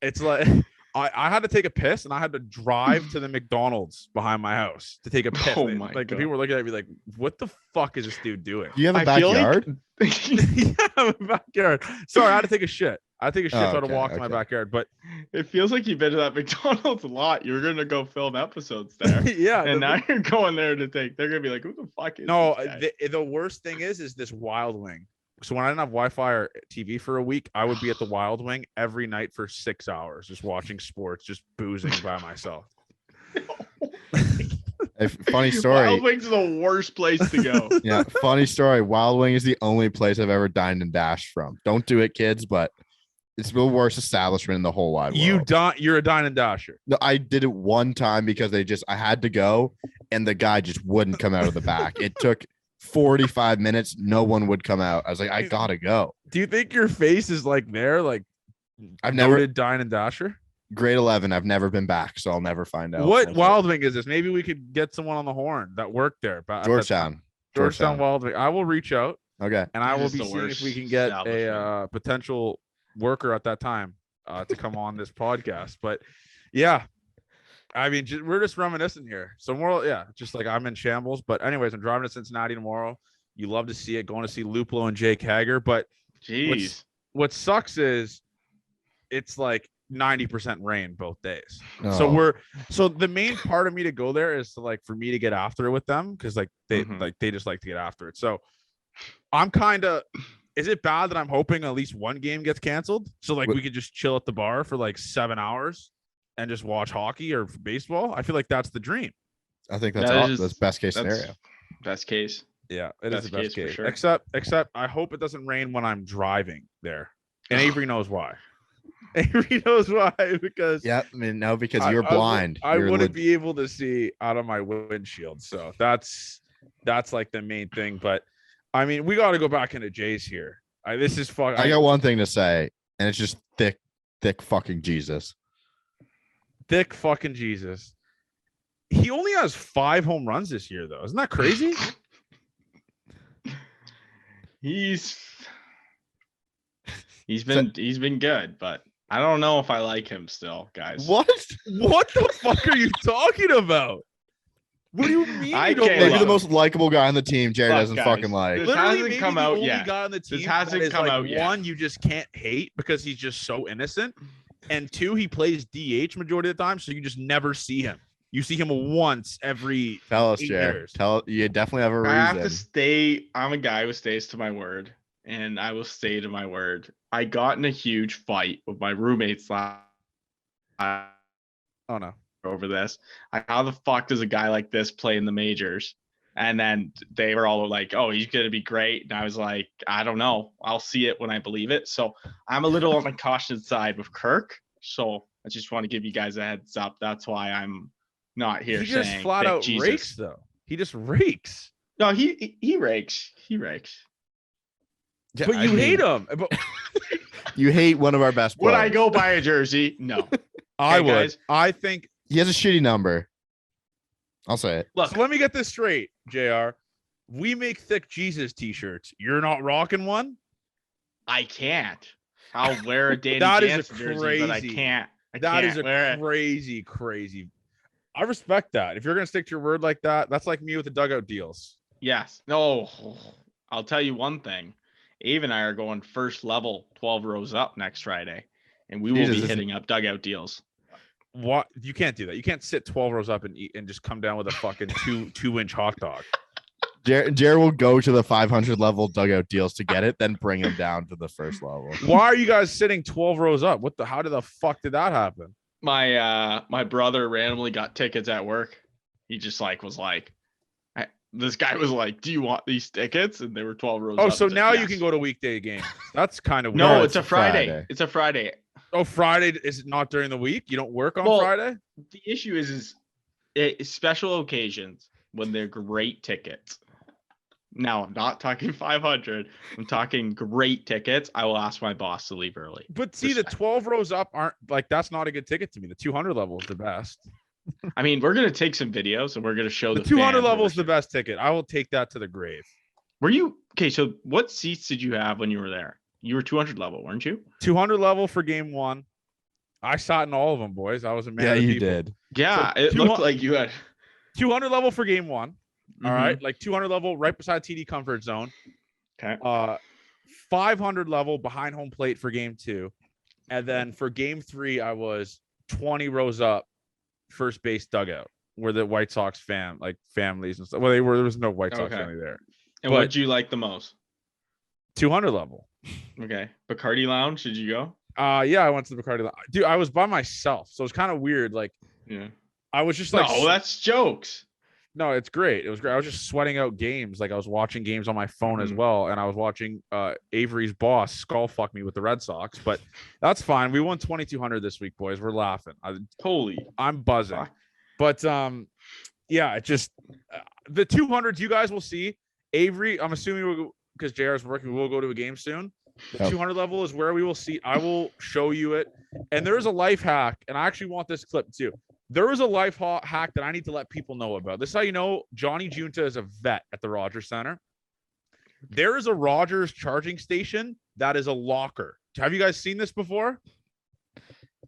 it's like I had to take a piss and I had to drive to the McDonald's behind my house to take a piss. Oh my God. People were looking at me like, what the fuck is this dude doing? Do you have a backyard? Yeah, I have a backyard. Sorry, I had to take a shit. I had to take a shit, so I had to walk to my backyard. But it feels like you've been to that McDonald's a lot. You were gonna go film episodes there. Yeah. And now you're going there to take. They're gonna be like, who the fuck is this guy? The worst thing is this Wild Wing. So when I didn't have Wi-Fi or TV for a week, I would be at the Wild Wing every night for 6 hours, just watching sports, just boozing by myself. Funny story. Wild Wings is the worst place to go. Yeah, funny story. Wild Wing is the only place I've ever dined and dashed from. Don't do it, kids, but it's the worst establishment in the whole wide world. You're a dine and dasher. No, I did it one time because I had to go, and the guy just wouldn't come out of the back. It took 45 minutes. No one would come out. I was like, I gotta go. Do you think your face is like there? Like I've never dine and dasher. Grade 11. I've never been back, so I'll never find out. What Wild Wing is this? Maybe we could get someone on the horn that worked there. Georgetown Wild Wing. I will reach out. Okay. And I will be seeing if we can get a potential worker at that time to come on this podcast. But yeah, I mean, we're just reminiscing here. So more, just like I'm in shambles. But anyways, I'm driving to Cincinnati tomorrow. You love to see it. Going to see Luplo and Jake Hager. But what sucks is it's like 90% rain both days. Oh. So the main part of me to go there is to like for me to get after it with them because like they just like to get after it. So I'm kind of. Is it bad that I'm hoping at least one game gets canceled? So like we could just chill at the bar for like 7 hours and just watch hockey or baseball. I feel like that's the dream. I think that's best case scenario. Best case. Yeah, it is the best case. Sure. Except I hope it doesn't rain when I'm driving there. And Avery knows why. Avery knows why because Yeah, I mean, no, because I- you're I wou- blind. I You're wouldn't be able to see out of my windshield, so that's like the main thing. But I mean, we got to go back into Jays here. This is fuck. I got one thing to say, and it's just thick fucking Jesus. Thick fucking Jesus. He only has 5 home runs this year, though. Isn't that crazy? He's been good, but I don't know if I like him still, guys. What? What the fuck are you talking about? What do you mean? I you don't can't Maybe like the him? most likable guy on the team. Jared Look, doesn't guys, fucking like. this Literally, hasn't maybe come the out only yet. guy on the team This hasn't that is come like out yet. one you just can't hate because he's just so innocent, and 2 he plays DH majority of the time, so you just never see him. You see him once every Tell us, 8 Jared. years. Tell you definitely have a I have to reason. stay. I'm a guy who stays to my word, and I will stay to my word. I got in a huge fight with my roommates last Oh no. over this. How the fuck does a guy like this play in the majors? And then they were all like, "Oh, he's gonna be great." And I was like, "I don't know. I'll see it when I believe it." So I'm a little on the cautious side with Kirk. So I just want to give you guys a heads up. That's why I'm not here He just saying flat "Thank out Jesus." rakes, though. He just rakes. No, he rakes. He rakes. Yeah, But I you hate mean, him. But You hate one of our best Would players. I go buy a jersey? No. I would. guys. I think. He has a shitty number. I'll say it. Look, So let me get this straight, JR. We make thick Jesus t-shirts. You're not rocking one? I can't. I'll wear a Danny That is a Jansen jersey, but I crazy- can't. I That is can't a wear it. crazy. I respect that. If you're gonna stick to your word like that, that's like me with the dugout deals. Yes. No. I'll tell you one thing. Abe and I are going first level 12 rows up next Friday, and we will Jesus, be this is- hitting up dugout deals. What? You can't do that. You can't sit 12 rows up and eat and just come down with a fucking 2-inch hot dog. Jared will go to the 500 level dugout deals to get it, then bring him down to the first level. Why are you guys sitting 12 rows up? How did the fuck did that happen? My brother randomly got tickets at work. He just this guy was like, "Do you want these tickets?" And they were 12 rows Oh, up. so He's like, now you "Yes." can go to weekday games. That's kind of weird. No, No, it's a it's Friday. Friday. It's a Friday. Oh, Friday is it not during the week? You don't work on Well, Friday? The issue is it's special occasions when they're great tickets. Now, I'm not talking 500. I'm talking great tickets. I will ask my boss to leave early. But see, the 12 rows up aren't like that's not a good ticket to me. The 200 level is the best. I mean, we're gonna take some videos and we're gonna show The the 200 fans what level we're is the best ticket. I will take that to the grave. Were you okay? So, what seats did you have when you were there? You were 200 level, weren't you? 200 level for game 1. I sat in all of them, boys. I was a man. Yeah, of the you people. did. Yeah, So it looked 200 like you had. 200 level for game 1. All Mhm. right, like 200 level right beside TD comfort zone. Okay. 500 level behind home plate for game 2, and then for game 3, I was 20 rows up, first base dugout, where the White Sox families and stuff. Well, there was no White Sox Okay. family there. And but- what did you like the most? 200 level. Okay, Bacardi Lounge. Did you go? Yeah, I went to the Bacardi. Dude, I was by myself, so it's kind of weird. Like, Yeah. I was just like, No, that's jokes. no, it's great. It was great. I was just sweating out games. Like I was watching games on my phone as Mhm. well, and I was watching Avery's boss skull fuck me with the Red Sox. But that's fine. We won 2,200 this week, boys. We're laughing. Holy. I'm buzzing. Fuck. But yeah, it just the 200s you guys will see. Avery, I'm assuming because JR is working, we'll go to a game soon. The Yep. 200 level is where we will see. I will show you it. And there is a life hack, and I actually want this clip too. There is a life hack that I need to let people know about. This is how you know Johnny Junta is a vet at the Rogers Center. There is a Rogers charging station that is a locker. Have you guys seen this before?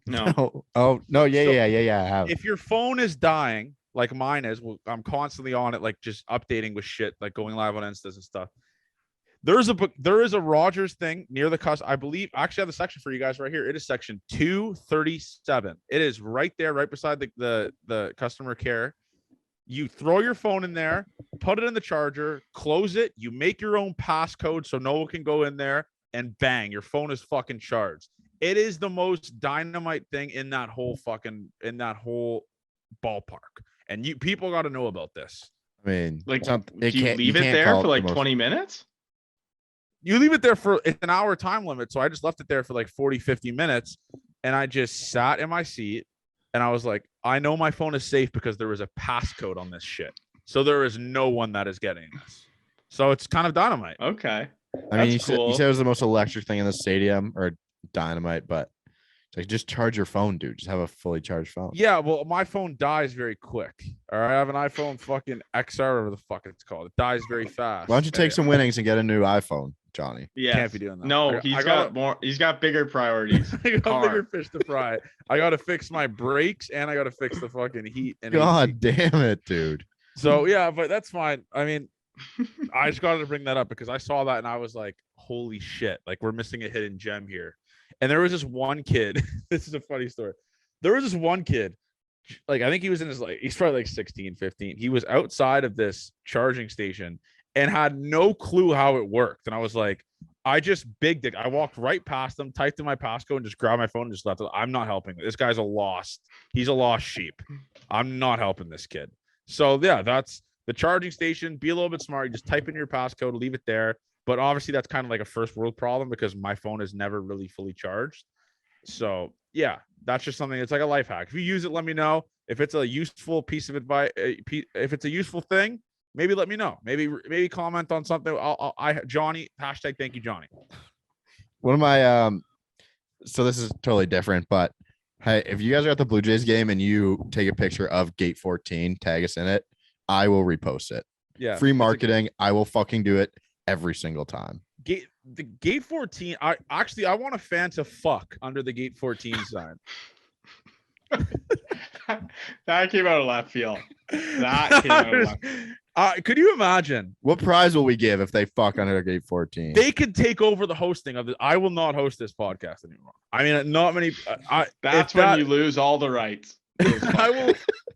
No. Oh no, yeah, So- yeah. I have. If your phone is dying, like mine is, well, I'm constantly on it, like just updating with shit, like going live on Instas and stuff. There is a Rogers thing near the customer. I believe I actually have the section for you guys right here. It is section 237. It is right there, right beside the customer care. You throw your phone in there, put it in the charger, close it. You make your own passcode so no one can go in there, and bang, your phone is fucking charged. It is the most dynamite thing in that whole ballpark. And people got to know about this. I mean, Like, it's not- do you leave it can't there call for it like the most- 20 minutes? You leave it there for it's an hour time limit. So I just left it there for like 40, 50 minutes. and I just sat in my seat, and I was like, I know my phone is safe because there was a passcode on this shit. So there is no one that is getting this. So it's kind of dynamite. Okay. I mean, That's you cool. said it was the most electric thing in the stadium, or dynamite, but it's like, just charge your phone, dude. Just have a fully charged phone. Yeah, well, my phone dies very quick. All right, I have an iPhone fucking XR, whatever the fuck it's called. It dies very fast. Why don't you take some winnings and get a new iPhone, Johnny? Yeah. Can't be doing that. No, he's got more. He's got bigger priorities. I got Car. bigger fish to fry. I got to fix my brakes, and I got to fix the fucking heat. And God AC. damn it, dude. So yeah, but that's fine. I mean, I just got to bring that up because I saw that and I was like, holy shit, like we're missing a hidden gem here. And there was this one kid. This is a funny story. There was this one kid, like I think he was in his, like, he's probably like 16, 15. He was outside of this charging station and had no clue how it worked. And I was like, I just big dick. I walked right past him, typed in my passcode, and just grabbed my phone and just left it. I'm not helping. This guy's he's a lost sheep. I'm not helping this kid. So yeah, that's the charging station. Be a little bit smart. Just type in your passcode, leave it there. But obviously that's kind of like a first world problem because my phone is never really fully charged. So yeah, that's just something. It's like a life hack. If you use it, let me know. If it's a useful piece of advice, if it's a useful thing, maybe let me know. Maybe comment on something. Johnny, hashtag thank you, Johnny. One of my so this is totally different, but hey, if you guys are at the Blue Jays game and you take a picture of gate 14, tag us in it, I will repost it. Yeah, free marketing. I will fucking do it every single time. The gate 14. I want a fan to fuck under the gate 14 sign. That came out of left field. That came out of left. Could you imagine? What prize will we give if they fuck under gate 14? They could take over the hosting of it. I will not host this podcast anymore. I mean, not many. That's when you lose all the rights.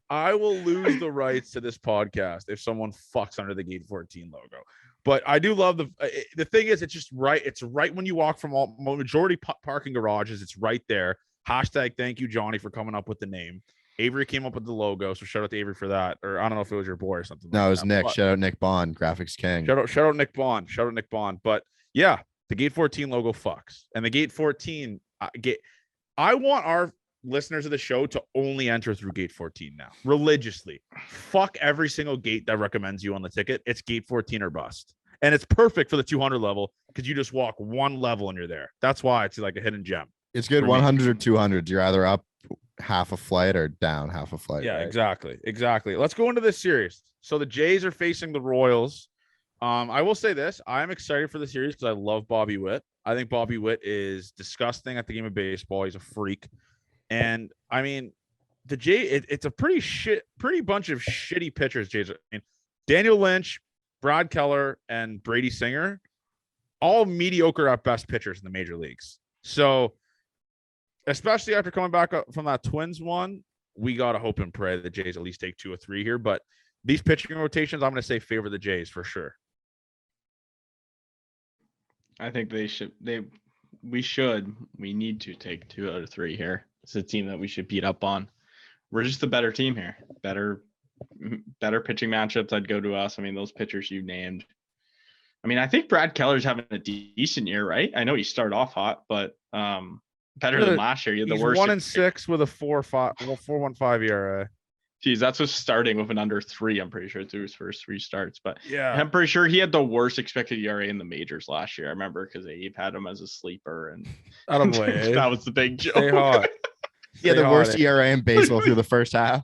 I will lose the rights to this podcast if someone fucks under the gate 14 logo. But I do love the thing is, it's just right. It's right when you walk from all majority parking garages. It's right there. Hashtag thank you, Johnny, for coming up with the name. Avery came up with the logo, so shout out to Avery for that. Or I don't know if it was your boy or something. No, like it was that. Nick. But Shout out Nick Bond, graphics king. Shout out Nick Bond. Shout out Nick Bond. But yeah, the gate 14 logo fucks, and the gate 14 I want our listeners of the show to only enter through gate 14 now, religiously. Fuck every single gate that recommends you on the ticket. It's gate 14 or bust. And it's perfect for the 200 level because you just walk one level and you're there. That's why it's like a hidden gem. It's good. 100 or 200. You're either up half a flight or down half a flight. Yeah, right? Exactly. Let's go into this series. So the Jays are facing the Royals. I will say this. I'm excited for the series because I love Bobby Witt. I think Bobby Witt is disgusting at the game of baseball. He's a freak. And I mean, the Jays, it's a pretty bunch of shitty pitchers, Jays. I mean, Daniel Lynch, Brad Keller, and Brady Singer, all mediocre at best pitchers in the major leagues. So, especially after coming back up from that Twins one, we got to hope and pray the Jays at least take 2 or 3 here. But these pitching rotations, I'm going to say favor the Jays for sure. I think we need to take 2 out of 3 here. It's a team that we should beat up on. We're just the better team here. Better pitching matchups. I'd go to us. I mean, those pitchers you named. I mean, I think Brad Keller's having a decent year, right? I know he started off hot, but better than last year. He's 1-6 with a 4.15 ERA. Geez, that's what's starting with an under 3. I'm pretty sure through his first 3 starts. But yeah, I'm pretty sure he had the worst expected ERA in the majors last year. I remember because Abe had him as a sleeper, and that was the big joke. Stay hot. Yeah, the worst ERA in baseball through the first half.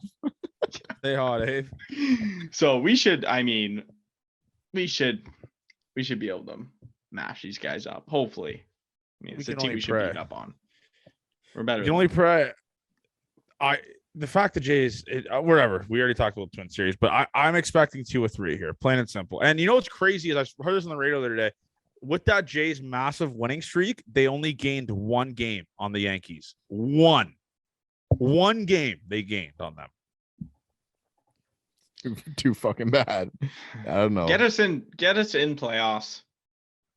Stay hot, Abe. So we should be able to mash these guys up. Hopefully, I mean, it's a team we should beat up on. We're better. You can only pray. The fact that Jays, whatever, we already talked about the Twin series, but I'm expecting 2 or 3 here, plain and simple. And you know what's crazy is I heard this on the radio the other day. With that Jays massive winning streak, they only gained 1 game on the Yankees. One game they gained on them. Too fucking bad. I don't know. Get us in playoffs.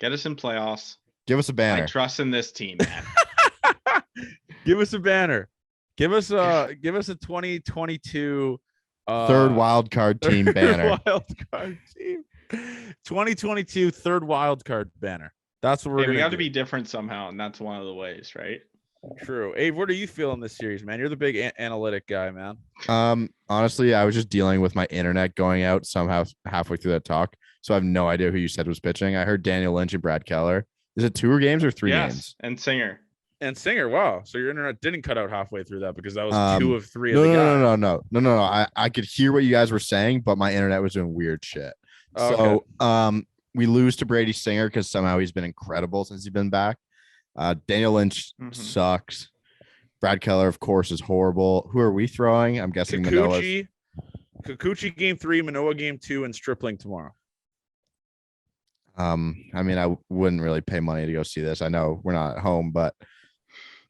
Get us in playoffs. Give us a banner. I trust in this team, man. Give us a banner. Give us a 2022 third wild card team banner. Wild card team. 2022 third wild card banner. That's what we got to be different somehow, and that's one of the ways, right? True. Abe, what are you feeling this series, man? You're the big analytic guy, man. Honestly, I was just dealing with my internet going out somehow halfway through that talk, so I have no idea who you said was pitching. I heard Daniel Lynch and Brad Keller. Is it 2 games or 3 games? And Singer. And Singer, wow. So your internet didn't cut out halfway through that because that was 2 of 3 no, of the no, guys. No. I could hear what you guys were saying, but my internet was doing weird shit. Okay. So we lose to Brady Singer because somehow he's been incredible since he's been back. Daniel Lynch sucks. Brad Keller, of course, is horrible. Who are we throwing? I'm guessing Kikuchi game 3, Manoah game 2, and Stripling tomorrow. I mean, I wouldn't really pay money to go see this. I know we're not at home, but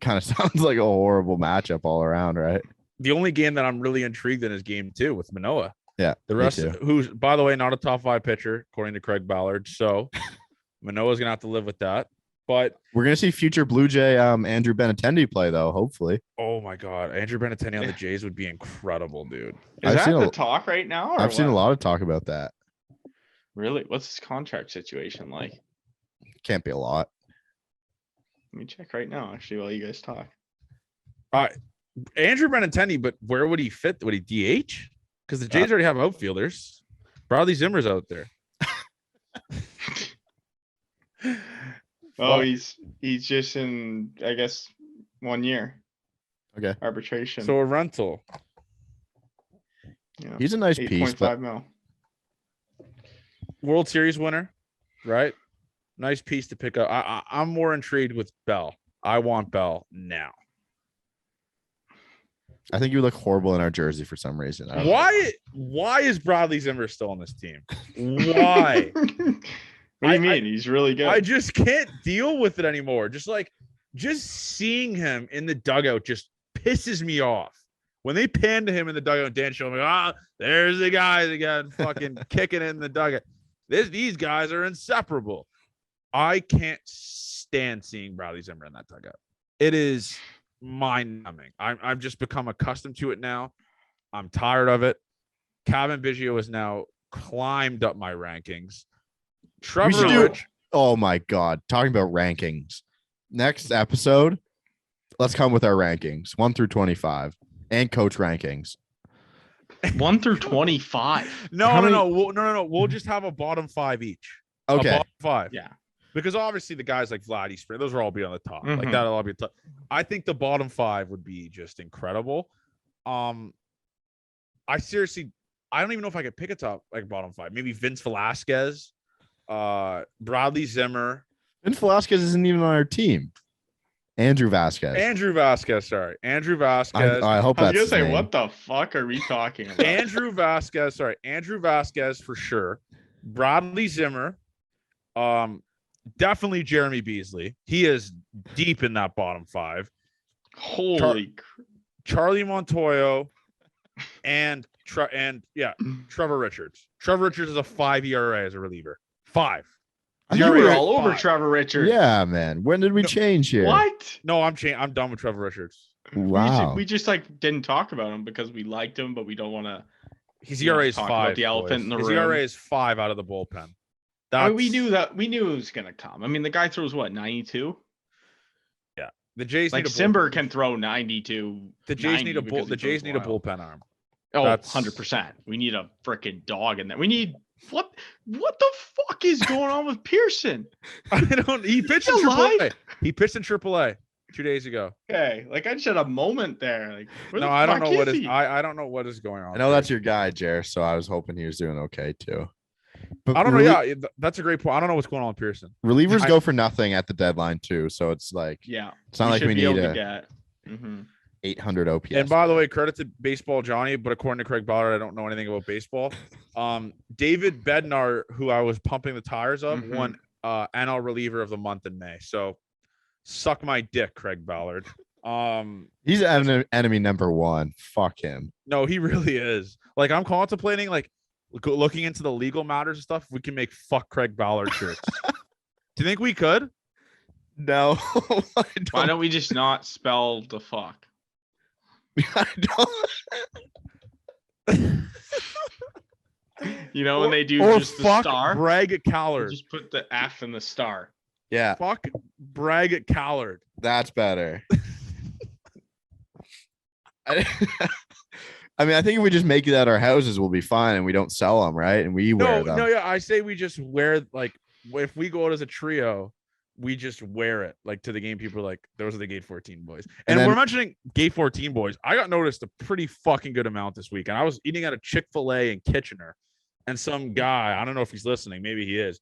kind of sounds like a horrible matchup all around, right? The only game that I'm really intrigued in is game 2 with Manoah. Yeah. The rest, who's, by the way, not a top 5 pitcher, according to Craig Ballard. So Manoah's going to have to live with that. But we're going to see future Blue Jay Andrew Benintendi play, though, hopefully. Oh, my God. Andrew Benintendi on the Jays would be incredible, dude. Is that the talk right now? I've seen a lot of talk about that. Really? What's his contract situation like? Can't be a lot. Let me check right now, actually, while you guys talk. Andrew Benintendi, but where would he fit? Would he DH? Because the Jays already have outfielders. Bradley Zimmer's out there. Oh, he's just in, I guess, 1 year. Okay. Arbitration. So a rental. Yeah. He's a nice piece. 8.5 mil. World Series winner, right? Nice piece to pick up. I'm more intrigued with Bell. I want Bell now. I think you look horrible in our jersey for some reason. Why is Bradley Zimmer still on this team? Why? What do you mean? He's really good. I just can't deal with it anymore. Just seeing him in the dugout just pisses me off. When they pan to him in the dugout, Dan showed me, there's the guys again, fucking kicking it in the dugout. These guys are inseparable. I can't stand seeing Bradley Zimmer in that dugout. It is mind-numbing. I've just become accustomed to it now. I'm tired of it. Kevin Biggio has now climbed up my rankings. Oh my God. Talking about rankings. Next episode, let's come with our rankings 1 through 25 and coach rankings. 1 through 25. No. We'll just have a bottom 5 each. Okay. A bottom 5. Yeah. Because obviously the guys like Vladdy Sprint, those will all be on the top. Like that'll all be top. I think the bottom 5 would be just incredible. I don't even know if I could pick a top like bottom 5. Maybe Vince Velasquez, Bradley Zimmer. Vince Velasquez isn't even on our team. Andrew Vasquez. Sorry. Andrew Vasquez. I hope that's I was gonna say, what the fuck are we talking about? Andrew Vasquez for sure. Bradley Zimmer. Definitely Jeremy Beasley. He is deep in that bottom 5. Holy Charlie Montoyo and Trevor Richards. Trevor Richards is a 5 ERA as a reliever. 5. I think we're all over Trevor Richards. Yeah, man. When did we change here? What? No, I'm done with Trevor Richards. Wow. We just didn't talk about him because we liked him, but we don't want to. His ERA is 5. The elephant in the room. His ERA is 5 out of the bullpen. We knew that. We knew it was gonna come. I mean, the guy throws what, 92? Yeah, the Jays like Simber can throw 92. The Jays need a bullpen arm. Oh, 100%. We need a freaking dog in there. We need what the fuck is going on with Pearson? He pitched in AAA. He pitched in AAA 2 days ago. Okay, like I just had a moment there. Like, I don't know what is. I don't know what is going on. I know that's your guy, Jer. So I was hoping he was doing okay too. But I don't know. Yeah, that's a great point. I don't know what's going on with Pearson. Relievers go for nothing at the deadline too, so it's like it's not like we need a 800 OPS. And by the way, credit to Baseball Johnny, but according to Craig Ballard, I don't know anything about baseball. David Bednar, who I was pumping the tires of, won NL reliever of the month in May. So suck my dick, Craig Ballard. He's enemy number 1. Fuck him. No, he really is. Like I'm contemplating looking into the legal matters and stuff. We can make fuck Craig Ballard shirts. Do you think we could? No. Why don't we just not spell the fuck? I don't. When they do just the star. Brag at Callard. Just put the F in the star. Yeah. Fuck brag at Callard. That's better. I, I mean, I think if we just make it at our houses, we'll be fine, and we don't sell them, right? And we wear them. No, yeah. I say we just wear like if we go out as a trio, we just wear it like to the game. People are like, those are the Gate 14 boys. And then, we're mentioning Gate 14 boys. I got noticed a pretty fucking good amount this week, and I was eating at a Chick-fil-A in Kitchener, and some guy, I don't know if he's listening, maybe he is,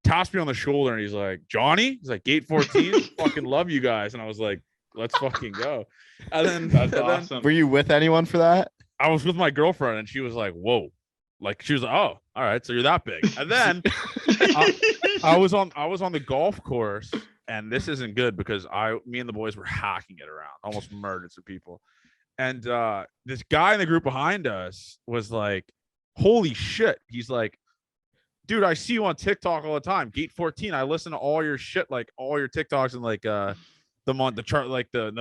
taps me on the shoulder, and he's like, Johnny, he's like, Gate 14, fucking love you guys, and I was like, let's fucking go. And then That's awesome. were you with anyone for that? I was with my girlfriend, and she was like, whoa. Like she was like, oh, all right, so you're that big. And then I was on the golf course, and this isn't good because me and the boys were hacking it around, almost murdered some people. And this guy in the group behind us was like, holy shit. He's like, dude, I see you on TikTok all the time. Gate 14. I listen to all your shit, like all your TikToks and like the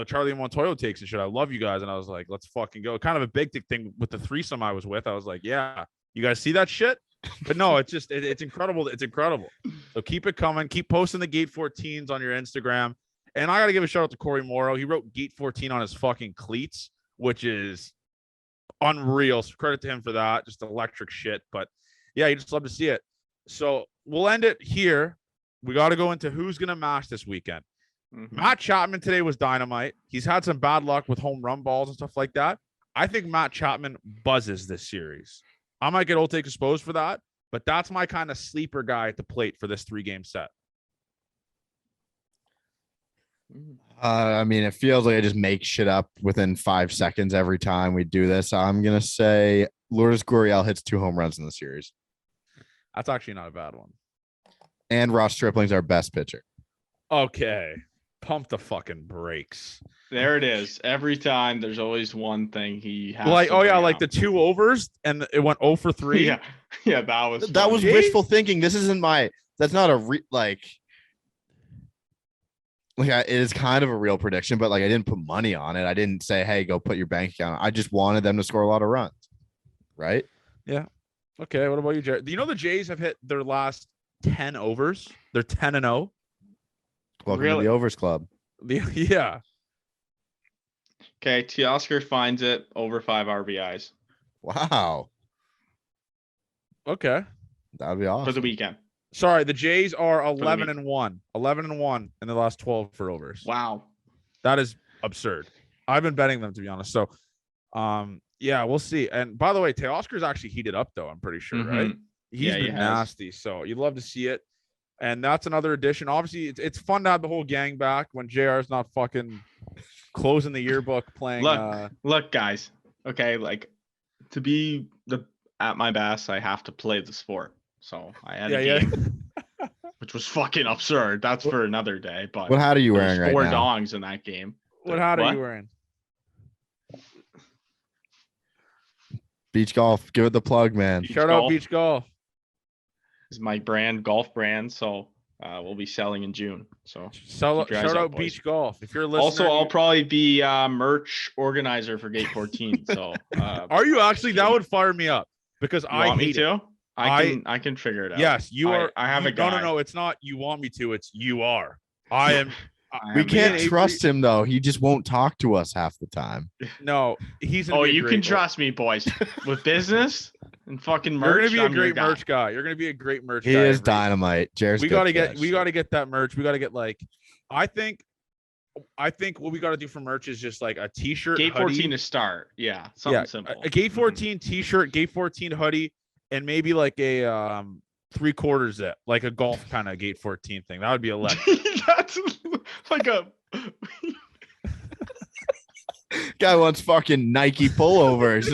Charlie Montoya takes and shit. I love you guys. And I was like, let's fucking go. Kind of a big thing with the threesome I was with. I was like, yeah, you guys see that shit? But no, it's just it's incredible. It's incredible. So keep it coming. Keep posting the Gate 14s on your Instagram. And I gotta give a shout out to Corey Morrow. He wrote Gate 14 on his fucking cleats, which is unreal. So credit to him for that. Just electric shit. But yeah, you just love to see it. So we'll end it here. We got to go into who's gonna mash this weekend. Mm-hmm. Matt Chapman today was dynamite. He's had some bad luck with home run balls and stuff like that. I think Matt Chapman buzzes this series. I might get old take exposed for that, but that's my kind of sleeper guy at the plate for this 3-game set. I mean, it feels like I just make shit up within 5 seconds every time we do this. I'm gonna say Lourdes Gurriel hits 2 home runs in the series. That's actually not a bad one. And Ross Stripling's our best pitcher. Okay. Pump the fucking brakes. There it is. Every time there's always one thing he has. Like, oh yeah, like the 2 overs and it went 0 for 3. Yeah. Yeah, that was wishful thinking. This isn't that's not a it is kind of a real prediction, but like I didn't put money on it. I didn't say, hey, go put your bank account. I just wanted them to score a lot of runs. Right? Yeah. Okay. What about you, Jared? Do you know the Jays have hit their last 10 overs? They're 10-0. Welcome to the overs club. Yeah. Okay, Teoscar finds it over 5 RBIs. Wow. Okay. That would be awesome. For the weekend. Sorry, the Jays are 11-1. 11-1 in the last 12 for overs. Wow. That is absurd. I've been betting them, to be honest. So, yeah, we'll see. And by the way, Teoscar's actually heated up, though, I'm pretty sure, right? He's been nasty. So you'd love to see it. And that's another addition. Obviously, it's fun to have the whole gang back when JR's not fucking closing the yearbook playing. Look, guys. Okay, like to be at my best, I have to play the sport. So I had a game, which was fucking absurd. That's for another day. But what hat are you wearing right now? 4 dongs in that game. What hat are you wearing? Beach golf. Give it the plug, man. Shout out Beach Golf. Is my golf brand. So we'll be selling in June. So shout out boys. Beach Golf. If you're listening. Also, I'll probably be merch organizer for Gate 14. So are you actually? That would fire me up because I want hate me to. It. I can figure it out. Yes, you are. I have a guy. No. It's not. You want me to. It's you are. I am. We can't trust him though. He just won't talk to us half the time. No, he's. You can trust me, boys. With business and fucking merch. You're gonna be a great merch guy. You're gonna be a great merch guy. He is dynamite. We gotta get that merch. We gotta get like. I think what we gotta do for merch is just like a t-shirt. Gate 14 to start. Yeah, something simple. A Gate 14 t-shirt, Gate 14 hoodie, and maybe like a 3/4 zip, like a golf kind of Gate 14 thing. That would be electric. That's like a guy wants fucking Nike pullovers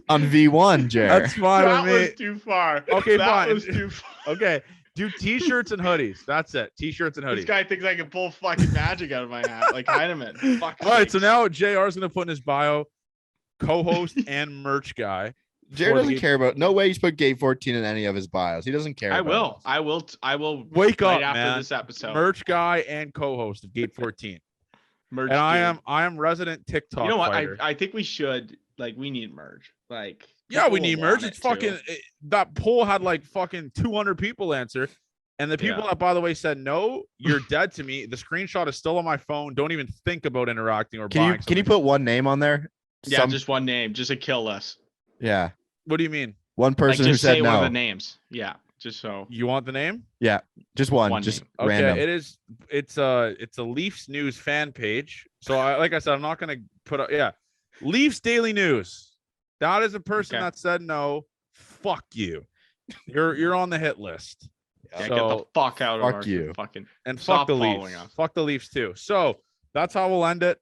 on V1, Jared. That's fine that with me. Was too far. Okay, that fine. Was too far. Okay, do t-shirts and hoodies. That's it. T-shirts and hoodies. This guy thinks I can pull fucking magic out of my hat, like Heineman. All right, so now JR is gonna put in his bio, co-host and merch guy. Jared doesn't care about. No way he's put Gate 14 in any of his bios. He doesn't care. I will. Wake right up, after man. This episode. Merch guy and co-host of Gate 14. Merch. And I am resident TikTok. You know what? Fighter. I think we should we need merch. Like yeah, we need merch. It's fucking that poll had like fucking 200 people answer, and the people that by the way said no, you're dead to me. The screenshot is still on my phone. Don't even think about interacting or buying. Can you put one name on there? Yeah, just one name, just a kill list. Yeah. What do you mean? One person Like, who just said say one of no. the names. Yeah, just so. You want the name? Yeah. Just one. One Just name. Okay, random. it's a Leafs news fan page. So like I said, I'm not gonna put Leafs Daily News. That is a person Okay. that said no. Fuck you. You're on the hit list. Yeah, So, get the fuck out of fuck our you. fucking. and Stop fuck the following Leafs. us. Fuck the Leafs too. So that's how we'll end it.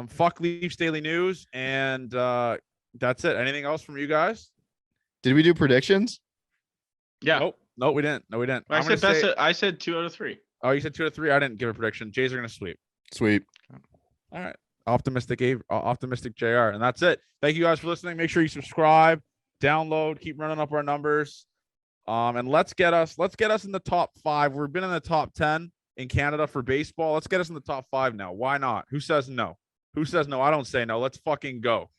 Fuck Leafs Daily News, and that's it. Anything else from you guys? Did we do predictions? Yeah. Nope, we didn't. No, we didn't. I said I said 2 out of 3. Oh, you said 2 out of 3. I didn't give a prediction. Jays are gonna sweep. Sweet. All right. Optimistic JR. And that's it. Thank you guys for listening. Make sure you subscribe, download, keep running up our numbers. And let's get us in the top 5. We've been in the top 10 in Canada for baseball. Let's get us in the top 5 now. Why not? Who says no? I don't say no. Let's fucking go.